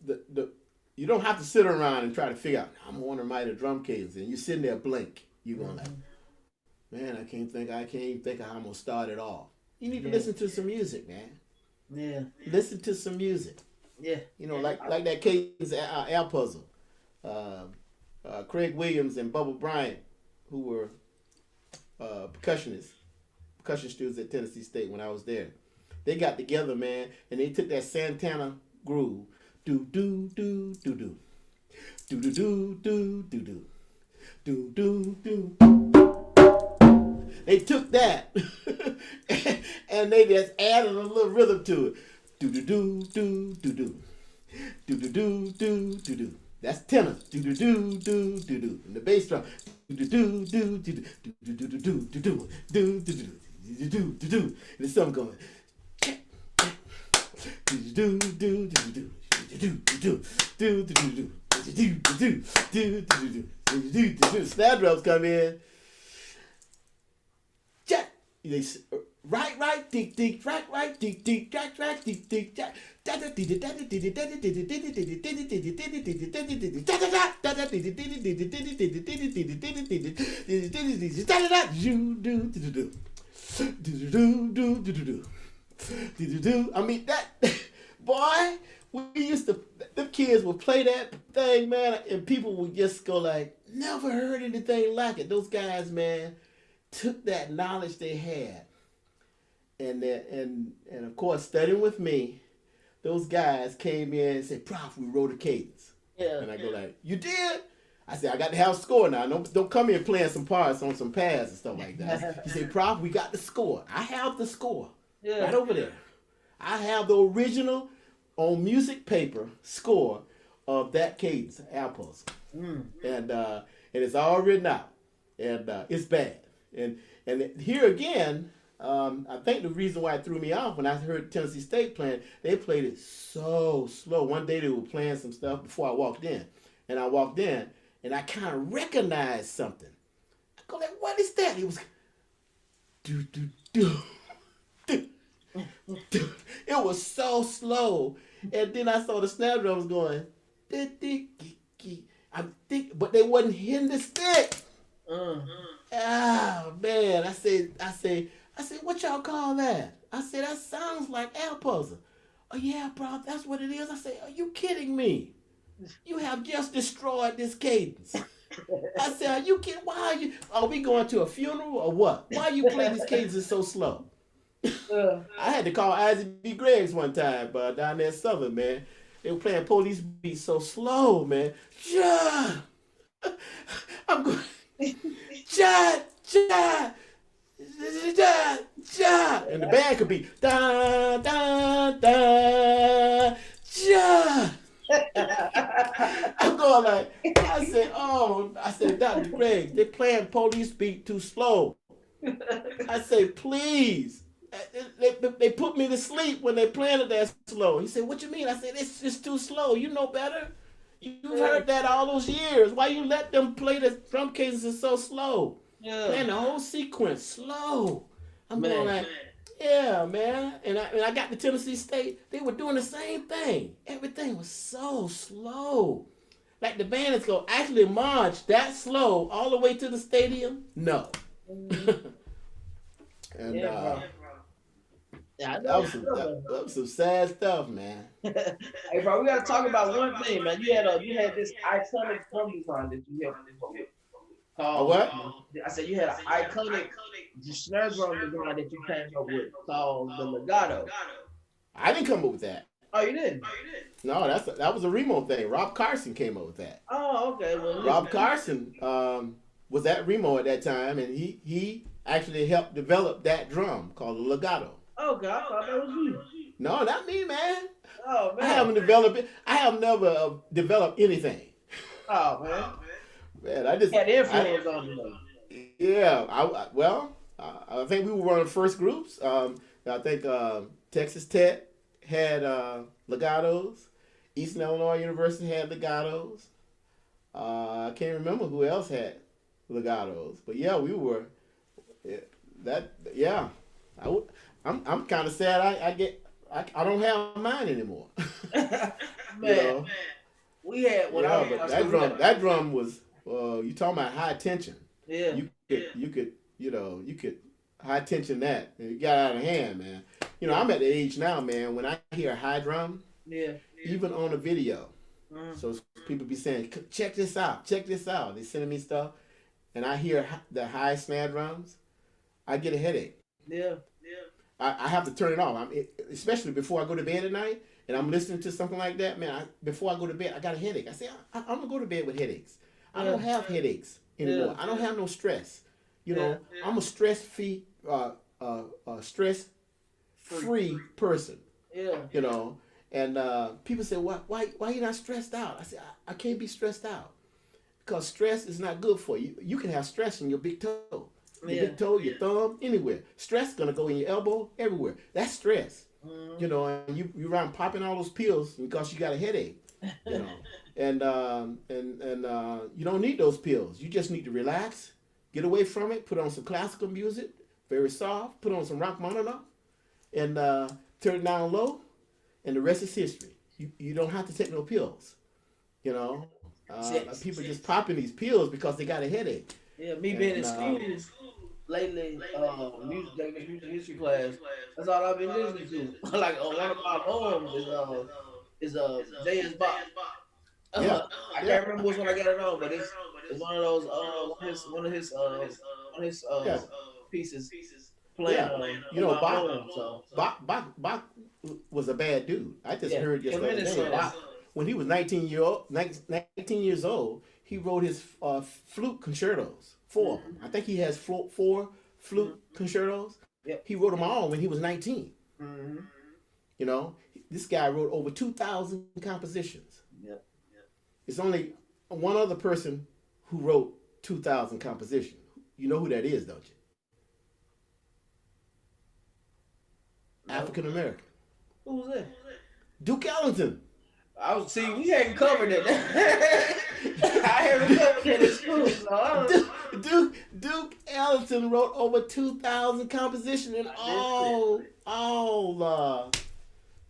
the you don't have to sit around and try to figure out I'm gonna write a drum cadence and you're sitting there blink. You're going like, man, I can't even think of how I'm gonna start it off. You need to listen to some music, man. Yeah, Listen to some music. yeah, Like that cadence air puzzle. Craig Williams and Bubba Bryant, who were percussion students at Tennessee State when I was there. They got together, man, and they took that Santana groove. Do do do do do. Do do do do do do. Do do do. They took that and they just added a little rhythm to it. Do do do do do do. Do do do do do do. That's tenor. Do do do do do do. And the bass drum. Do do do do do do do do do do do do do do do do do do. And there's something going. Do do do do do do do do do do do. Snare drums come in. Jack. Right, tick, tick, right, tick, tick, right, tick, tick, jack. I mean that boy, we used to them kids would play that thing, man, and people would just go like, never heard anything like it. Those guys, man, took that knowledge they had and of course studying with me, those guys came in and said, Prof, we wrote a cadence. yeah. And I go like, you did? I said, I got to have a score now. Don't come here playing some parts on some pads and stuff like that. He said, Prof, we got the score. I have the score right over there. I have the original on music paper score of that cadence, apples. And it's all written out. And it's bad. And here again, I think the reason why it threw me off when I heard Tennessee State playing, they played it so slow. One day they were playing some stuff before I walked in. And I walked in and I kind of recognized something. I go like, what is that? It was do do do do do. It was so slow. And then I saw the snare drums going. I think, but they wasn't hitting the stick. Oh man, I said, what y'all call that? I said, that sounds like air puzzle. Oh yeah, bro, that's what it is. I said, are you kidding me? You have just destroyed this cadence. I said, are you kidding? Why are we going to a funeral or what? Why you playing these cadences so slow? I had to call Isaac B. Greggs one time, down there in Southern, man. They were playing police beats so slow, man. John, I'm going. John, and the band could be da da da John. I'm going like, I said, Dr. Gregg, they're playing police beat too slow. I say, please. They put me to sleep when they playing it that slow. He said, what you mean? I said, it's too slow. You know better. You've heard that all those years. Why you let them play the drum cadences so slow? Yeah. playing the whole sequence slow. I'm Man. going like, yeah, man. And I got to Tennessee State, they were doing the same thing. Everything was so slow. Like the bandits go, actually march that slow all the way to the stadium? No. And Yeah, bro. Yeah, I that know. was that was some sad stuff, man. Hey, bro, we gotta talk about one thing, man. You had this iconic drum design that you helped me with A called. what? I said you had an iconic snare drum design that you came up with called the legato. I didn't come up with that. Oh, you didn't? No, that was a Remo thing. Rob Carson came up with that. Oh, okay. Well, Rob Carson was at Remo at that time, and he actually helped develop that drum called the legato. Okay, I thought that was you. No, not me, man. Oh man. I haven't developed it. I have never developed anything. Oh man. Man, I just Had influence on you though. Yeah, I think we were one of the first groups. I think Texas Tech had legatos. Eastern Illinois University had legatos. I can't remember who else had legatos, but yeah, we were. Yeah, I'm kind of sad. I don't have mine anymore. Man, You know? we had when I was but that drum was. You talking about high tension? Yeah. You could high tension that. It got out of hand, man. You know, I'm at the age now, man. When I hear a high drum, even on a video, so people be saying, check this out. They sending me stuff, and I hear the high snare drums, I get a headache. Yeah. I have to turn it off. Especially before I go to bed at night, and I'm listening to something like that, man. Before I go to bed, I got a headache. I say, I'm gonna go to bed with headaches. I don't have headaches anymore. I don't have no stress. You know, I'm a stress-free person. Yeah. You know, and people say, why you not stressed out? I say, I can't be stressed out because stress is not good for you. You can have stress in your big toe, big toe, your thumb, anywhere. Stress gonna go in your elbow, everywhere. That's stress. You know, and you around popping all those pills because you got a headache. You know, and you don't need those pills. You just need to relax, get away from it, put on some classical music, very soft, put on some rock monitor, and turn it down low, and the rest is history. You don't have to take no pills. You know, people just popping these pills because they got a headache. Yeah, me being in school lately, music history class. That's all I've been listening to. Like one of my poems is Jay's Bop. I can't remember which one I got it on, but it's one of those one of his pieces playing. You know, Bach was a bad dude. I just heard this the other day. Bach, when he was 19 years old, he wrote his flute concertos. 4 of them. I think he has 4 flute concertos. Yep. He wrote them all when he was 19. Mm-hmm. You know, this guy wrote over 2,000 compositions. Yep. It's only one other person who wrote 2,000 compositions. You know who that is, don't you? No. African American. Who was that? Duke Ellington. We hadn't covered it. I haven't covered it in school. So Duke Ellington wrote over 2,000 compositions in all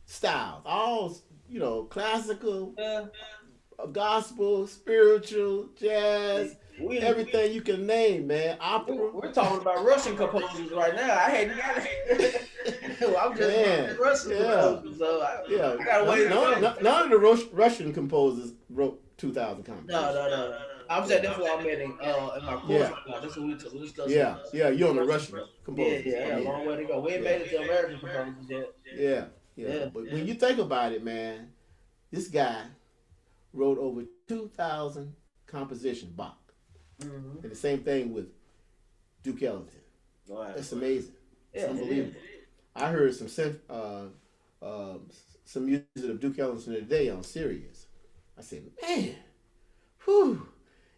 styles, all classical, gospel, spiritual, jazz, everything you can name, man. Opera. We're talking about Russian composers right now. I hadn't got it. I'm just Russian composers, so I gotta wait. None of the Russian composers wrote 2,000 compositions. No. I'm saying that's what I'm in my course. That's what we discussed. Yeah, you're on the Russian composers. Yeah, a long way to go. We ain't made it to American composers yet. Yeah. But when you think about it, man, this guy wrote over 2,000 compositions, Bach. Mm-hmm. And the same thing with Duke Ellington. Wow. That's amazing. It's unbelievable. I heard some music of Duke Ellington today on Sirius. I said, man, whew.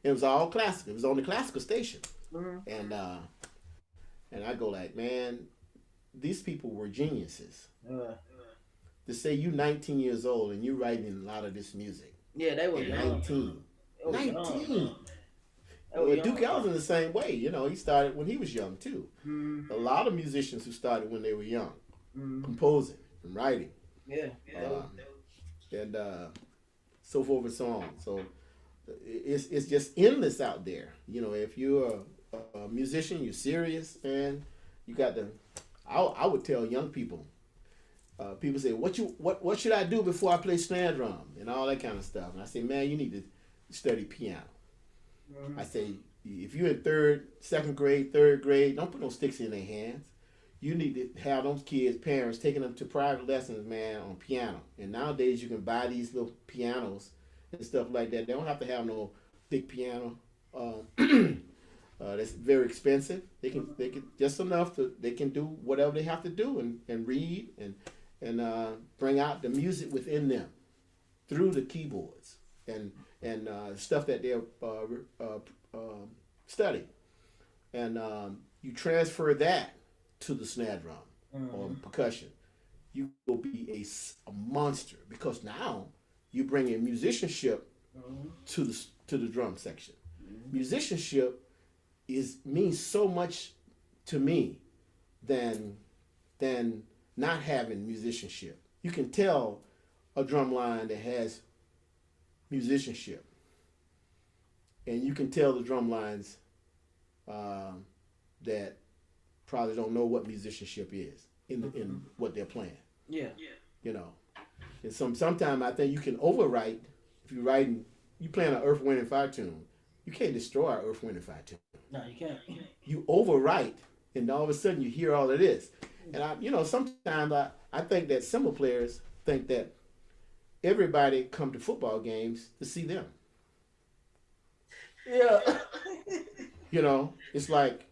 It was all classical. It was on the classical station. Mm-hmm. And I go like, man, these people were geniuses. To say you 19 years old and you writing a lot of this music. Yeah, they were 19. 19. Well, Duke Ellington the same way. You know, he started when he was young too. A lot of musicians who started when they were young, composing and writing. Yeah. And so forth and so on. So it's just endless out there. You know, if you're a musician, you're serious, man. You got to. I would tell young people. People say, what should I do before I play snare drum and all that kind of stuff? And I say, man, you need to study piano. I say, if you're in second grade, third grade, don't put no sticks in their hands. You need to have those kids, parents, taking them to private lessons, man, on piano. And nowadays you can buy these little pianos and stuff like that. They don't have to have no big piano. That's very expensive. They can just enough they can do whatever they have to do and read and bring out the music within them through the keyboards and stuff that they're studying. And you transfer that to the snare drum or percussion, you will be a monster, because now you bring in musicianship to the drum section. Musicianship means so much to me than not having musicianship. You can tell a drum line that has musicianship, and you can tell the drum lines that probably don't know what musicianship is in what they're playing. Yeah. You know, and sometimes I think you can overwrite. If you playing an Earth, Wind and Fire tune, you can't destroy an Earth, Wind and Fire tune. No, you can't. You overwrite, and all of a sudden you hear all of this. And sometimes I think that cymbal players think that everybody come to football games to see them. Yeah. You know, it's like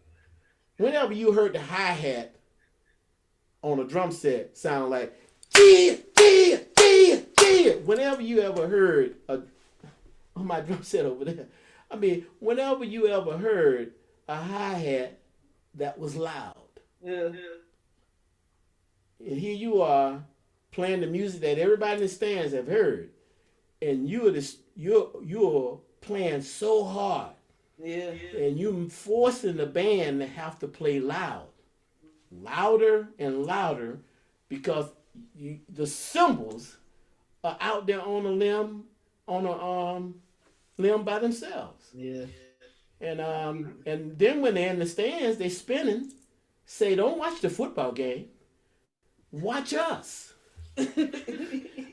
whenever you heard the hi-hat on a drum set sound like gee. Whenever you ever heard on my drum set over there, I mean, whenever you ever heard a hi-hat that was loud. Yeah. And here you are playing the music that everybody in the stands have heard, and you're playing so hard. Yeah. And you forcing the band to have to play louder and louder, because the cymbals are out there on a limb by themselves. Yeah. And then when they're in the stands, they spinning. Say, don't watch the football game. Watch us.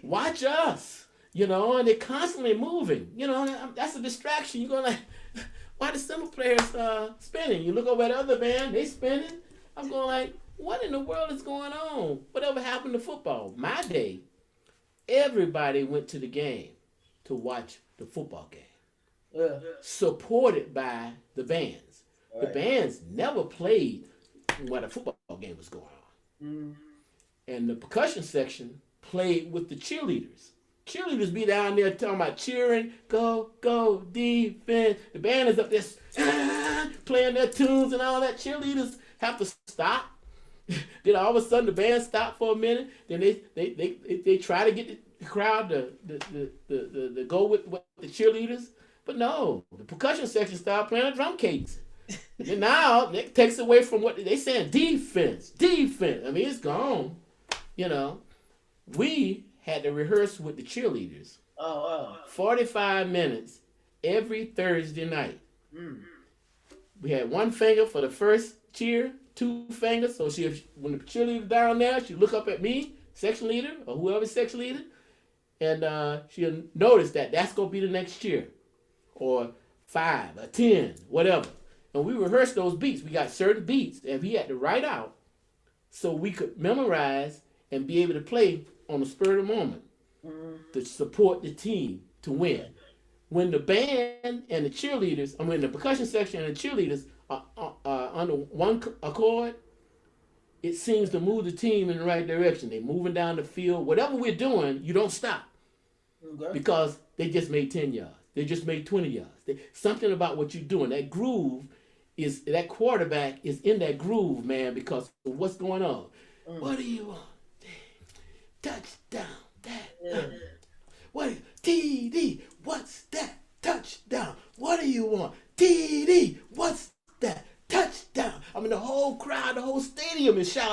Watch us. You know, and they're constantly moving. You know, that's a distraction. You're going like, why the cymbal players spinning? You look over at the other band, they spinning. I'm going like, what in the world is going on? Whatever happened to football? My day, everybody went to the game to watch the football game. Yeah. Supported by the bands. Right. The bands never played when a football game was going on. And the percussion section played with the cheerleaders. Cheerleaders be down there talking about cheering, go, go, defense. The band is up there playing their tunes and all that. Cheerleaders have to stop. Then all of a sudden the band stopped for a minute. Then they try to get the crowd to go with the cheerleaders. But no, the percussion section started playing a drum case. And then now it takes away from what they saying, defense. I mean, it's gone. You know, we had to rehearse with the cheerleaders. Oh, wow. 45 minutes every Thursday night. We had one finger for the first cheer, two fingers. So when the cheerleader down there, she look up at me, section leader, or whoever's section leader, and she'll notice that that's going to be the next cheer, or 5 or 10, whatever. And we rehearsed those beats. We got certain beats that we had to write out so we could memorize and be able to play on the spur of the moment to support the team to win. When the band and the cheerleaders, the percussion section and the cheerleaders are under one accord, it seems to move the team in the right direction. They're moving down the field. Whatever we're doing, you don't stop. Okay. Because they just made 10 yards. They just made 20 yards. Something about what you're doing, that groove, that quarterback is in that groove, man, because of what's going on. What do you want? Touchdown. What? TD. What's that? Touchdown. What do you want? TD.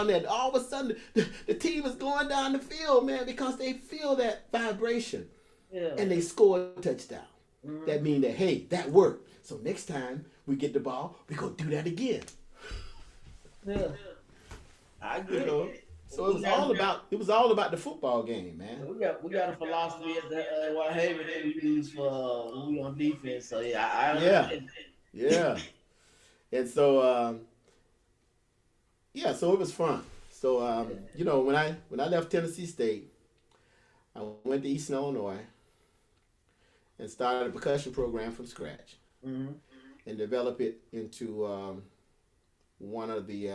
down there. All of a sudden, the team is going down the field, man, because they feel that vibration. Yeah. And they score a touchdown. Mhm. That means that, hey, that worked. So next time we get the ball, we're going to do that again. Yeah. I You get know? it. So it was all about the football game, man. We got a philosophy at the White Haven that we use for when we on defense. So yeah, I understand. Yeah. And so so it was fun. So you know, when I left Tennessee State, I went to Eastern Illinois and started a percussion program from scratch, Mm-hmm. and developed it into one of the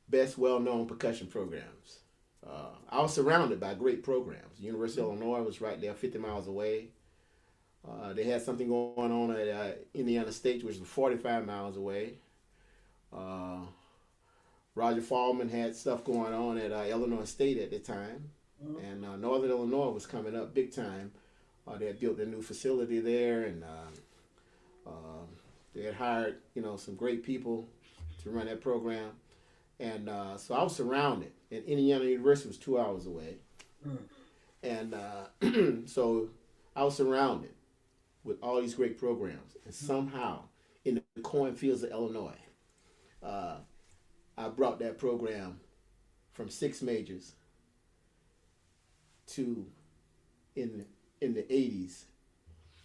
best well-known percussion programs. I was surrounded by great programs. University of Illinois was right there, 50 miles away. They had something going on at Indiana State, which was 45 miles away. Roger Fallman had stuff going on at Illinois State at the time. Mm-hmm. And Northern Illinois was coming up big time. They had built a new facility there, and they had hired, you know, some great people to run that program. And so I was surrounded. And Indiana University was 2 hours away. And so I was surrounded with all these great programs. And somehow, in the cornfields of Illinois, I brought that program from 6 majors to in the 80s,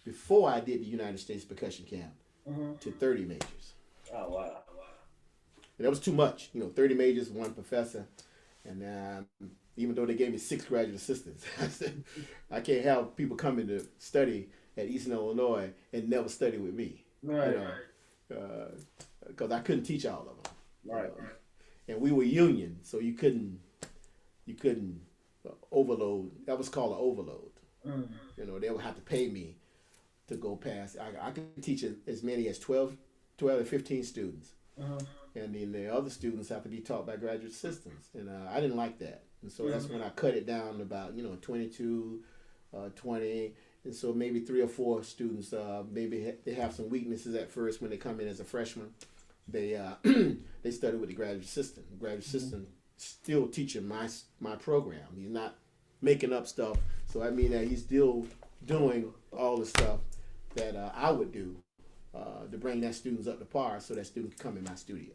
before I did the United States Percussion Camp, to 30 majors. Oh wow. And that was too much, you know, 30 majors, 1 professor. And even though they gave me 6 graduate assistants, I said, I can't have people coming to study at Eastern Illinois and never study with me. Right. You know, because I couldn't teach all of them. Right. And we were union, so you couldn't overload. That was called an overload. You know, they would have to pay me to go past. I could teach as many as 12 to 15 students. And then the other students have to be taught by graduate assistants. And I didn't like that. And so that's when I cut it down to about, 22, 20. And so maybe 3 or 4 students, maybe they have some weaknesses at first when they come in as a freshman. They they study with the graduate assistant. The graduate assistant still teaching my program. He's not making up stuff. So I mean that he's still doing all the stuff that I would do to bring that students up to par, so that student can come in my studio.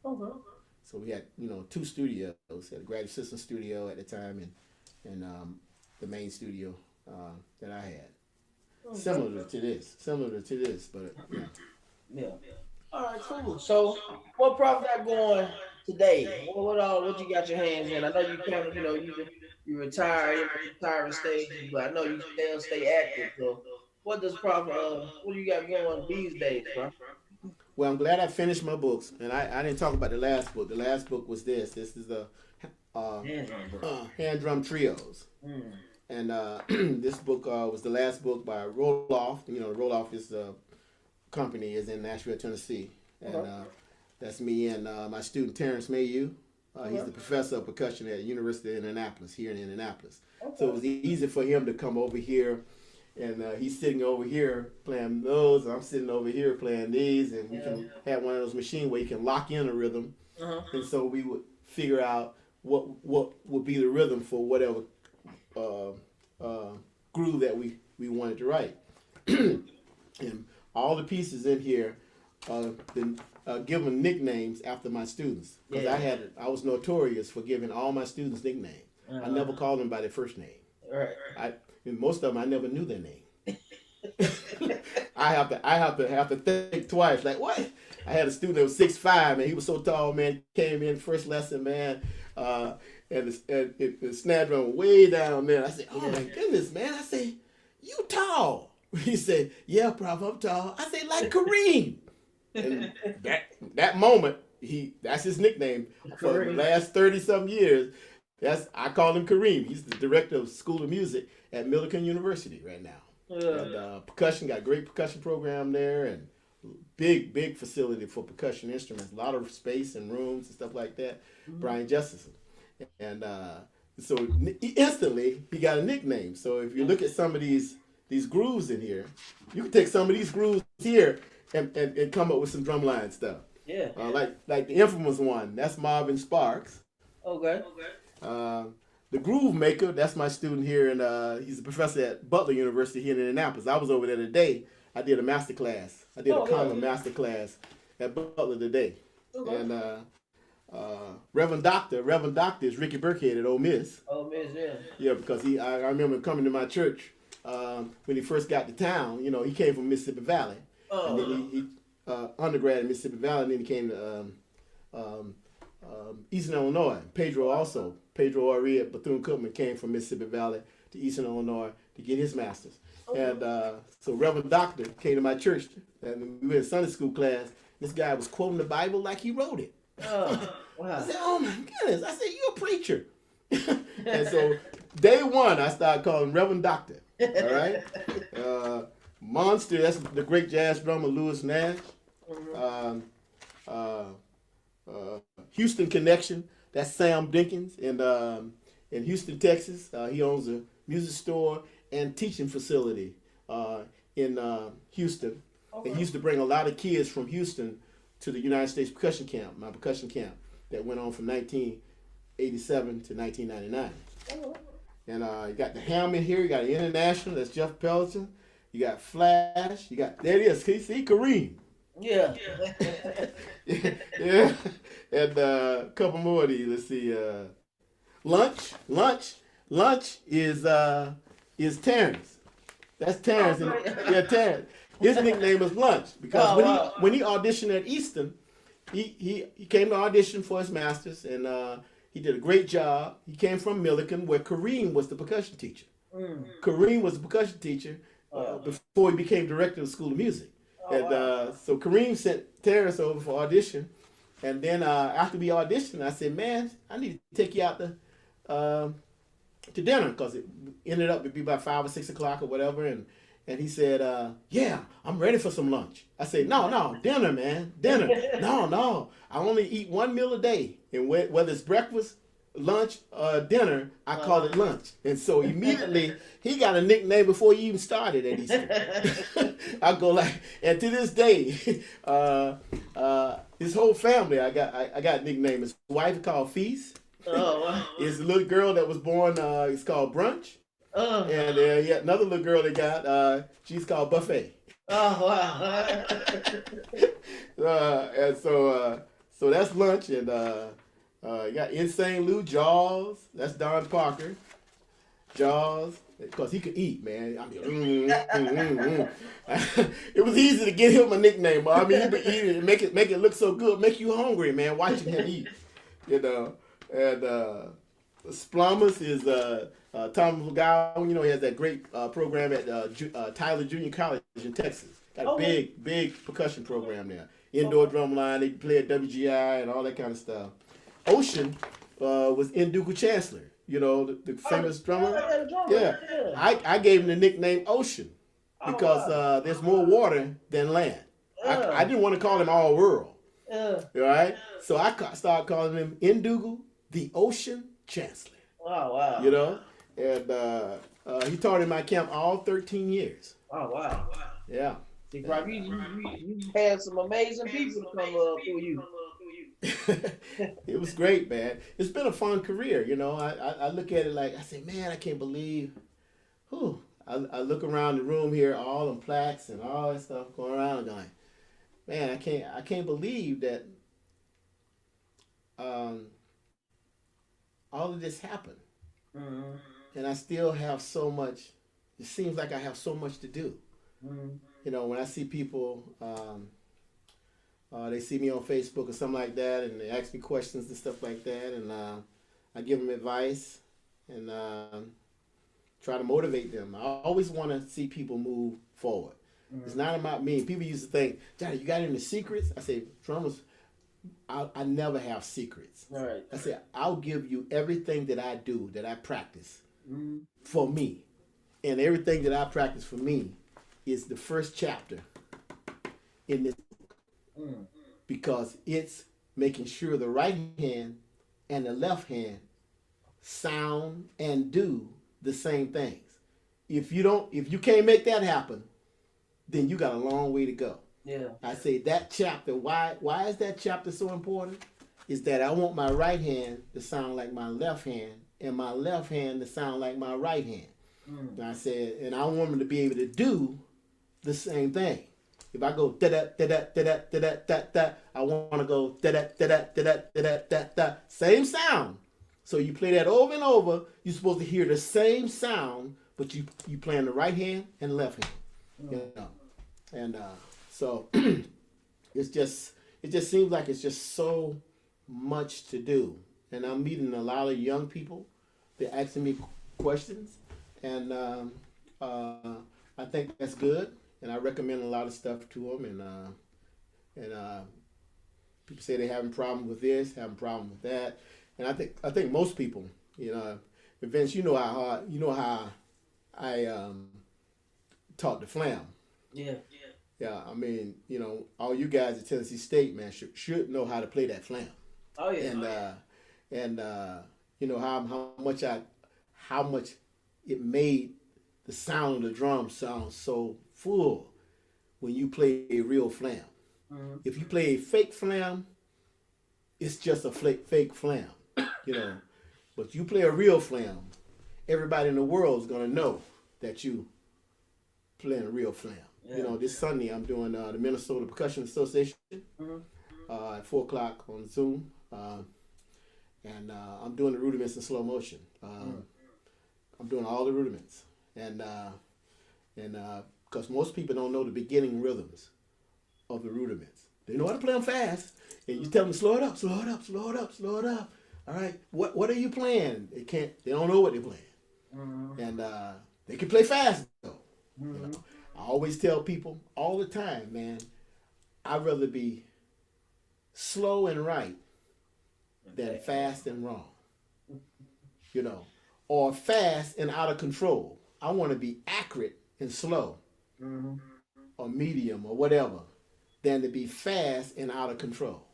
Okay. So we had 2 studios. We had a graduate assistant studio at the time, and the main studio that I had. Similar to this, but Yeah. All right, cool. So, what Prof got going today? What you got your hands in? I know you kind of, you retire, retiring stage, but I know you still stay active. So, what does Prof, what do you got going these days, Prof? well, I'm glad I finished my books, and I didn't talk about the last book. The last book was this. This is the Hand Drum Trios. And this book was the last book by Roloff. Roloff is the company is in Nashville, Tennessee, and that's me and my student Terrence Mayu. He's the professor of percussion at University of Indianapolis, here in Indianapolis. So it was easy for him to come over here, and he's sitting over here playing those, and I'm sitting over here playing these, and we can have one of those machines where you can lock in a rhythm, and so we would figure out what would be the rhythm for whatever groove that we wanted to write. And all the pieces in here been given nicknames after my students. Because I was notorious for giving all my students nicknames. I never called them by their first name. Right. And most of them I never knew their name. I have to think twice. Like, what? I had a student that was 6'5", and he was so tall, man. Came in first lesson, man, and the snare drum way down there. I said, oh my goodness, man. I say, you tall. He said, yeah, Prof, I'm tall. I said, like Kareem. And that moment, that's his nickname for the last 30-something years. I call him Kareem. He's the director of School of Music at Millikan University right now. And percussion, got a great percussion program there, and big facility for percussion instruments. A lot of space and rooms and stuff like that. Brian Justison. And so instantly, he got a nickname. So if you look at some of these grooves in here, you can take some of these grooves here and come up with some drumline stuff. Yeah. Like the infamous one. That's Marvin Sparks. Okay. The Groove Maker. That's my student here, and he's a professor at Butler University here in Indianapolis. I was over there today. I did a master class. I did a common master class at Butler today, and Reverend Doctor is Ricky Burkhead at Ole Miss. Ole Miss, yeah. Yeah, because I remember coming to my church when he first got to town. You know, he came from Mississippi Valley, and then he undergrad in Mississippi Valley, and then he came to Eastern Illinois. Pedro Ori at Bethune-Cookman came from Mississippi Valley to Eastern Illinois to get his master's. And so Reverend Doctor came to my church, and we were in Sunday school class. This guy was quoting the Bible like he wrote it. Oh, wow. I said, oh my goodness. I said, you're a preacher. And so day one, I started calling Reverend Doctor. All right. Monster, that's the great jazz drummer Louis Nash. Houston Connection, that's Sam Dinkins in Houston, Texas. He owns a music store and teaching facility in Houston. Okay. He used to bring a lot of kids from Houston to the United States percussion camp, my percussion camp that went on from 1987 to 1999. And you got the Hammond here, you got an international, that's Jeff Pelton. You got Flash, you got, there it is, see, Kareem. Yeah. Yeah. And a couple more of these, let's see, Lunch is Terrence. That's Terrence. Yeah, Terrence. His nickname is Lunch because when he auditioned at Easton, he came to audition for his master's, and he did a great job. He came from Milliken, where Kareem was the percussion teacher. Kareem was the percussion teacher before he became director of the School of Music. So Kareem sent Terrence over for audition, and then after we auditioned, I said, man, I need to take you out to dinner, because it ended up to be about 5 or 6 o'clock or whatever, and he said, yeah, I'm ready for some lunch. I said, no, dinner, man, dinner. No, I only eat one meal a day, and whether it's breakfast, lunch, or dinner, I call it lunch. And so immediately, he got a nickname before he even started at Easton. I go like, and to this day, his whole family, I got nickname. His wife called Feast. His little girl that was born, it's called Brunch. And he had another little girl they got, she's called Buffet. Oh, wow. And so that's Lunch, and you got Insane Lou Jaws, that's Don Parker. Jaws, because he could eat, man. I mean, it was easy to get him a nickname, but I mean, he could eat it and make it look so good, make you hungry, man, watching him eat, you know. And Splamus is Tom McGowan. You know, he has that great program at Tyler Junior College in Texas. Got a big percussion program there. Indoor drum line. They play at WGI and all that kind of stuff. Ocean was Ndugu Chancellor. You know, the famous drummer. Yeah. I gave him the nickname Ocean because there's more water than land. I didn't want to call him All World. All right? So I started calling him Ndugu, the Ocean Chancellor. Oh, wow. You know? And he taught in my camp all 13 years. Oh, wow. Yeah. See, Prof, you had some amazing people to come through you. It was great, man. It's been a fun career, you know. I look at it like, I say, man, I can't believe, I look around the room here, all them plaques and all that stuff going around, and going, man, I can't believe that all of this happened. Mm-hmm. And I still have so much, it seems like I have so much to do. Mm-hmm. You know, when I see people, they see me on Facebook or something like that, and they ask me questions and stuff like that, and I give them advice and try to motivate them. I always want to see people move forward. Mm-hmm. It's not about me. People used to think, Johnny, you got any secrets? I say, drummers, I never have secrets. All right. I say, I'll give you everything that I do, that I practice for me. And everything that I practice for me is the first chapter in this book. Because it's making sure the right hand and the left hand sound and do the same things. If you can't make that happen, then you got a long way to go. Yeah. I say that chapter. Why is that chapter so important? Is that I want my right hand to sound like my left hand, and my left hand to sound like my right hand. And I said, and I want them to be able to do the same thing. If I go da da da da da da da da da, I want to go da da da da da da da da. Same sound. So you play that over and over. You're supposed to hear the same sound, but you playing the right hand and the left hand. You know, and so it just seems like it's just so much to do. And I'm meeting a lot of young people. They're asking me questions, and I think that's good. And I recommend a lot of stuff to them. And people say they're having problems with this, having problems with that. And I think most people, you know, Vince, you know how I taught the flam. Yeah. Yeah, I mean, you know, all you guys at Tennessee State, man, should know how to play that flam. Oh yeah. And you know how much it made the sound of the drum sound so full when you play a real flam. If you play a fake flam, it's just a fake flam, you know. But you play a real flam, everybody in the world is gonna know that you playing a real flam. Yeah. You know, this Sunday I'm doing the Minnesota Percussion Association at 4:00 on Zoom, and I'm doing the rudiments in slow motion. I'm doing all the rudiments, and because most people don't know the beginning rhythms of the rudiments. They know how to play them fast, and you tell them slow it up, slow it up, slow it up, slow it up. All right, what are you playing? They don't know what they're playing, and they can play fast though. You know? I always tell people all the time, man, I'd rather be slow and right than fast and wrong. You know, or fast and out of control. I want to be accurate and slow, or medium or whatever, than to be fast and out of control.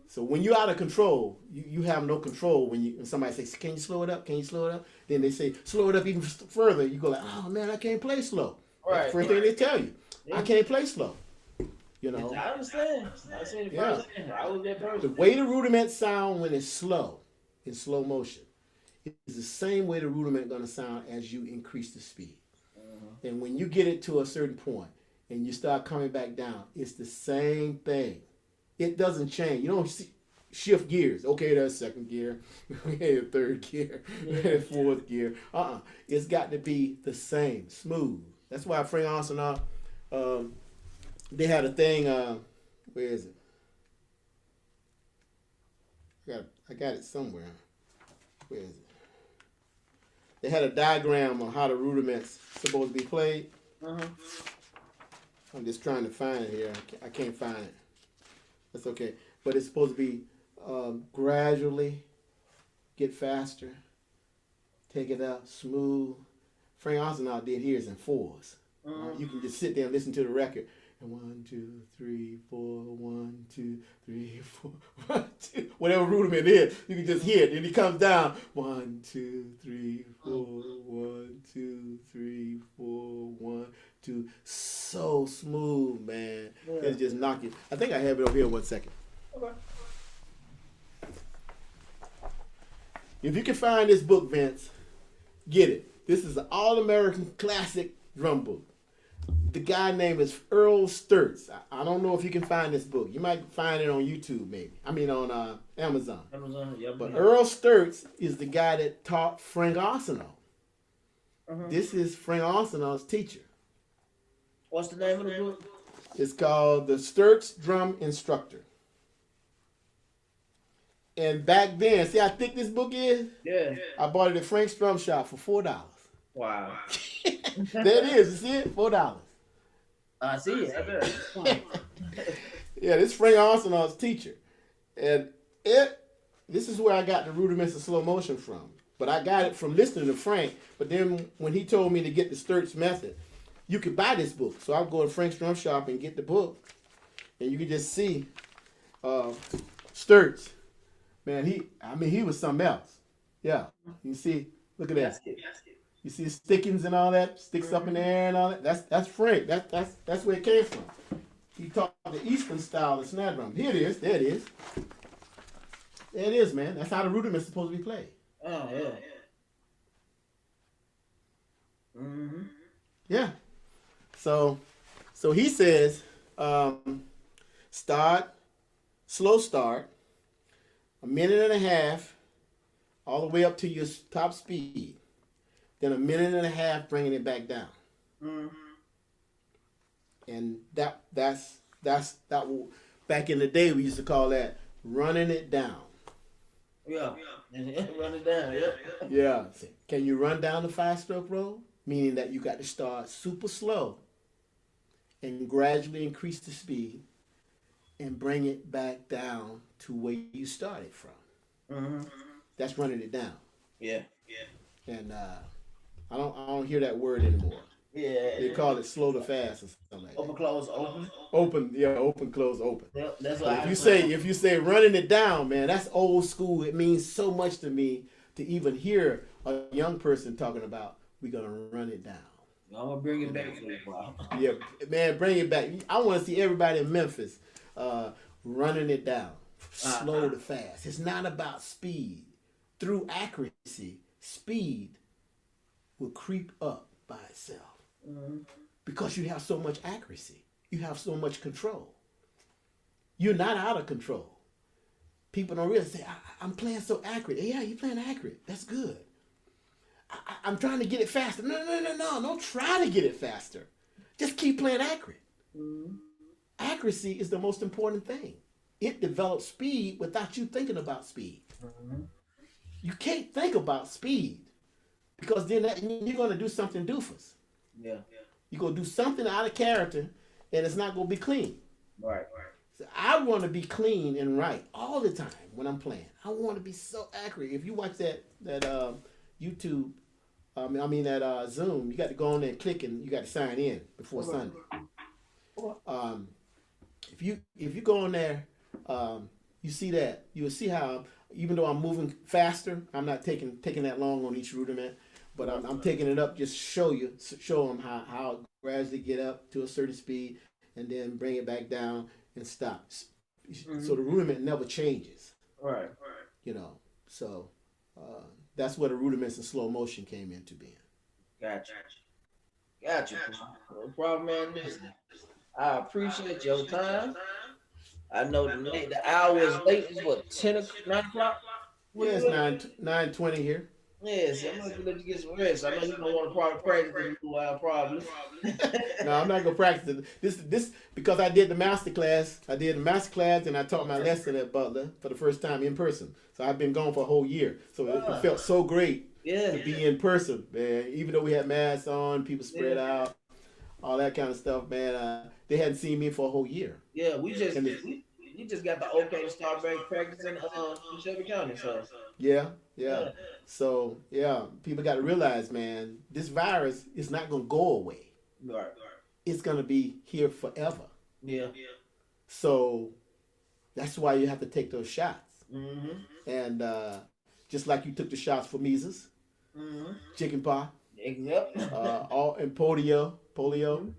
So when you're out of control, you have no control when somebody says, "Can you slow it up? Can you slow it up?" Then they say, "Slow it up even further." You go like, "Oh man, I can't play slow." Right. First thing they tell you, I can't play slow. You know. I understand. I said it first. I was that person. The way the rudiments sound when it's slow, in slow motion, is the same way the rudiment gonna sound as you increase the speed. And when you get it to a certain point and you start coming back down, it's the same thing. It doesn't change. You don't shift gears. Okay, that's second gear. Okay, third gear. Fourth gear. It's got to be the same, smooth. That's why Frank Arsenal, they had a thing. Where is it? I got it somewhere. Where is it? They had a diagram on how the rudiments supposed to be played. I'm just trying to find it here. I can't find it. That's okay. But it's supposed to be gradually get faster, take it up, smooth. Frank Arsenal did his in fours. You can just sit there and listen to the record. And 1, 2, 3, 4, 1, 2, 3, 4, 1, 2. Whatever rudiment it is, you can just hear it. And he comes down. 1, 2, 3, 4, 1, 2, 3, 4, 1, 2. So smooth, man. Yeah. It's just knocking. I think I have it over here. 1 second. Okay. If you can find this book, Vince, get it. This is an all-American classic drum book. The guy name is Earl Sturtz. I don't know if you can find this book. You might find it on YouTube, maybe. I mean, on Amazon. Yeah. But Earl Sturtz is the guy that taught Frank Arsenal. This is Frank Arsenal's teacher. What's the name of the book? It's called The Sturtz Drum Instructor. And back then, see how thick this book is? Yeah. I bought it at Frank's Drum Shop for $4. Wow. There it is. You see it? $4. I see it. Yeah, this is Frank Arsenal's teacher. And this is where I got the rudiments of slow motion from. But I got it from listening to Frank. But then when he told me to get the Sturtz Method, you could buy this book. So I'll go to Frank's Drum Shop and get the book. And you can just see Sturtz. Man, he was something else. Yeah. You see, look at that. You see the stickings and all that, sticks up in the air and all that. That's Frank. That's where it came from. he taught the Eastern style of snare drum. Here it is. There it is. There it is, man. That's how the rudiment's supposed to be played. Oh yeah. Mm-hmm. Yeah. So he says, slow start, a minute and a half, all the way up to your top speed. Then a minute and a half, bringing it back down. Mm-hmm. And that's back in the day we used to call that running it down. Yeah. Run it down. Yeah. Yeah. Can you run down the 5-stroke roll? Meaning that you got to start super slow and gradually increase the speed and bring it back down to where you started from. Mm-hmm. That's running it down. Yeah. And I don't hear that word anymore. Yeah. They call it slow to fast or something like Open, that. close, open. Open, yeah, open, close, open. Yep, that's But what if you say running it down, man, that's old school. It means so much to me to even hear a young person talking about we're gonna run it down. I'm gonna bring it back for you, bro. Yeah, man, bring it back. I want to see everybody in Memphis running it down, slow to fast. It's not about speed. Through accuracy, speed will creep up by itself because you have so much accuracy. You have so much control. You're not out of control. People don't really say, I'm playing so accurate. Yeah, you're playing accurate. That's good. I'm trying to get it faster. No. Don't try to get it faster. Just keep playing accurate. Accuracy is the most important thing. It develops speed without you thinking about speed. You can't think about speed because then you're going to do something doofus. Yeah. You're going to do something out of character and it's not going to be clean. Right. So I want to be clean and right all the time when I'm playing. I want to be so accurate. If you watch that YouTube, that Zoom, you got to go on there and click and you got to sign in before Sunday. If you go on there, you see that you'll see how even though I'm moving faster, I'm not taking that long on each rudiment, but I'm taking it up just show them how gradually get up to a certain speed and then bring it back down and stop. So the rudiment never changes. Right. You know, so that's where the rudiments in slow motion came into being. Gotcha. No problem, man. Listen, I appreciate your time. I know the hour is late. It's what, 9 o'clock? Yeah, it's 9:20 here. Yes, I'm gonna let you get some rest. I know you don't want to probably practice in a little while, probably. No, I'm not gonna practice it. This because I did the master class. And I taught my lesson at Butler for the first time in person. So I've been gone for a whole year. So it felt so great to be in person, man. Even though we had masks on, people spread out, all that kind of stuff, man. They hadn't seen me for a whole year. Yeah, we just got the okay to start back practicing in Shelby County. So yeah. So people got to realize, man, this virus is not gonna go away. Right. It's gonna be here forever. Yeah. So that's why you have to take those shots. Mm-hmm. And just like you took the shots for measles, chickenpox, Yep. and polio,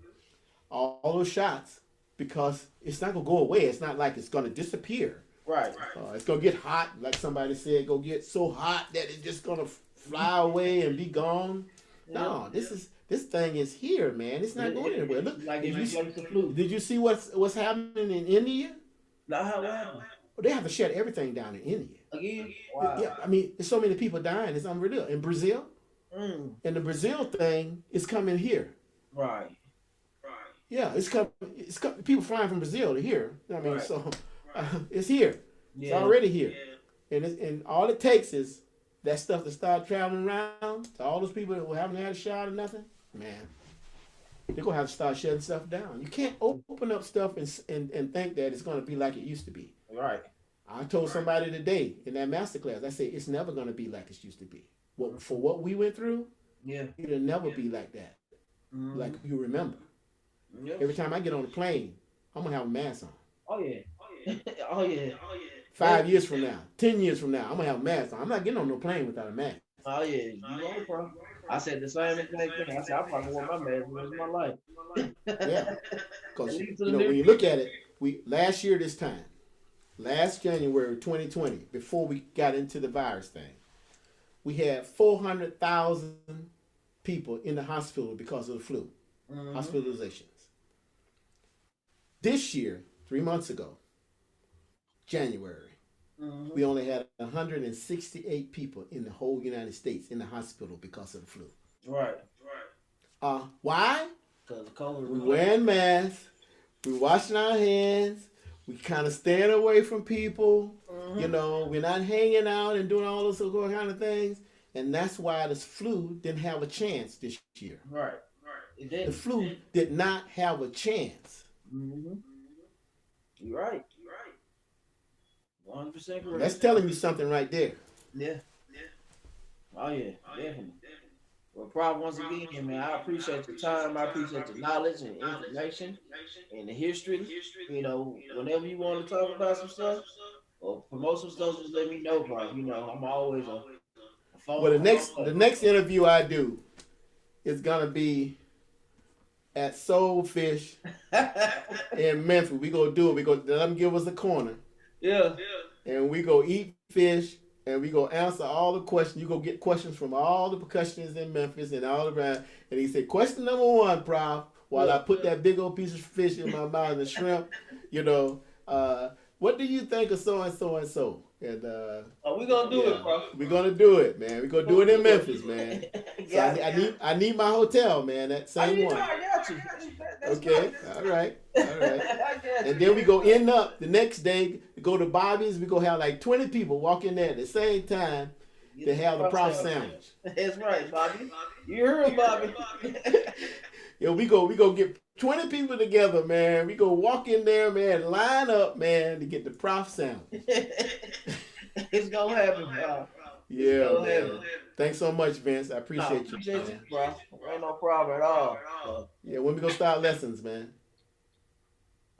all those shots, because it's not gonna go away. It's not like it's gonna disappear. Right. It's gonna get hot, like somebody said, go get so hot that it's just gonna fly away and be gone. Yeah. No, this thing is here, man. It's not going anywhere. Look, like did you see what's happening in India? Not how it happened. Well, they have to shut everything down in India. Again? Wow. Yeah, I mean, there's so many people dying. It's unreal. In Brazil, and the Brazil thing is coming here. Right. Yeah, it's coming. People flying from Brazil to here. I mean, so it's here. Yeah. It's already here. Yeah. And all it takes is that stuff to start traveling around to all those people who haven't had a shot or nothing. Man, they're gonna have to start shutting stuff down. You can't open up stuff and think that it's gonna be like it used to be. Right. I told somebody today in that master class, I said it's never gonna be like it used to be. For what we went through, it'll never be like that. Like you remember. Yep. Every time I get on the plane, I'm gonna have a mask on. Oh yeah. Oh yeah. 5 years from now, 10 years from now, I'm gonna have a mask on. I'm not getting on no plane without a mask. Oh yeah. You right, bro. I said the same exact thing. I said I probably wore my mask the rest of my life. Yeah, because At least to you the know near when you look at it, we last year this time, last January 2020, before we got into the virus thing, we had 400,000 people in the hospital because of the flu, hospitalizations. This year, 3 months ago, January, we only had 168 people in the whole United States in the hospital because of the flu. Right. Why? Because of COVID. We wearing masks, we washing our hands, we kind of staying away from people. You know, we're not hanging out and doing all those kind of things. And that's why this flu didn't have a chance this year. Right. It did. The flu did not have a chance. You're right. 100% correct. That's telling you something right there. Yeah. Oh yeah, definitely. Well, Prof, once again, man, I appreciate your time. I appreciate the knowledge and information and the history. You know, whenever you want to talk about some stuff or promote some stuff, just let me know, Prof. You know, I'm always a phone. Well, the next interview I do is gonna be at Soul Fish in Memphis. We gonna do it. We gonna let them give us a corner. Yeah. And we go eat fish, and we go answer all the questions. You go get questions from all the percussionists in Memphis and all around. And he said, question number 1, Prof, while I put that big old piece of fish in my mouth and the shrimp, you know, what do you think of so and so and so? And we're gonna do it, Prof. We're gonna do it, man. We're gonna do it in Memphis, man. So I need my hotel, man. That same one. I got you. Okay, all right. And then we go end up the next day, go to Bobby's. We go have like 20 people walk in there at the same time to have the Prof sandwich. That's right, Bobby. You heard Bobby. Yo, we go get 20 people together, man. We go walk in there, man, line up, man, to get the Prof sandwich. It's gonna happen, bro. Yeah, man. Thanks so much, Vince. I appreciate you. Appreciate you, bro. Ain't no problem at all. Yeah, when we gonna start lessons, man?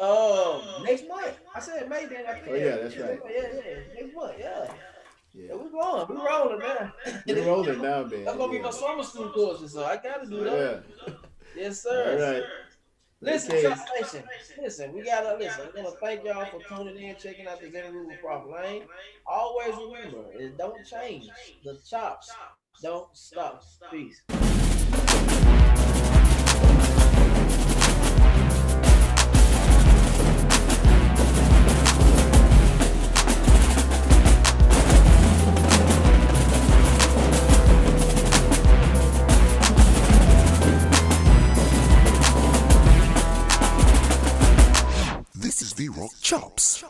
Next month. I said May then. Oh yeah, that's right. Yeah. Next month, yeah. We're going. We're rolling, man. We're rolling now, man. That's gonna be my summer school courses, so I gotta do that. Yeah. Yes, sir. All right. Listen, Okay. listen, we gotta listen. I'm gonna thank y'all for tuning in, checking out this interview with Prof Lane. Always remember, it don't change. The chops don't stop. Peace. This is VRoc Chops.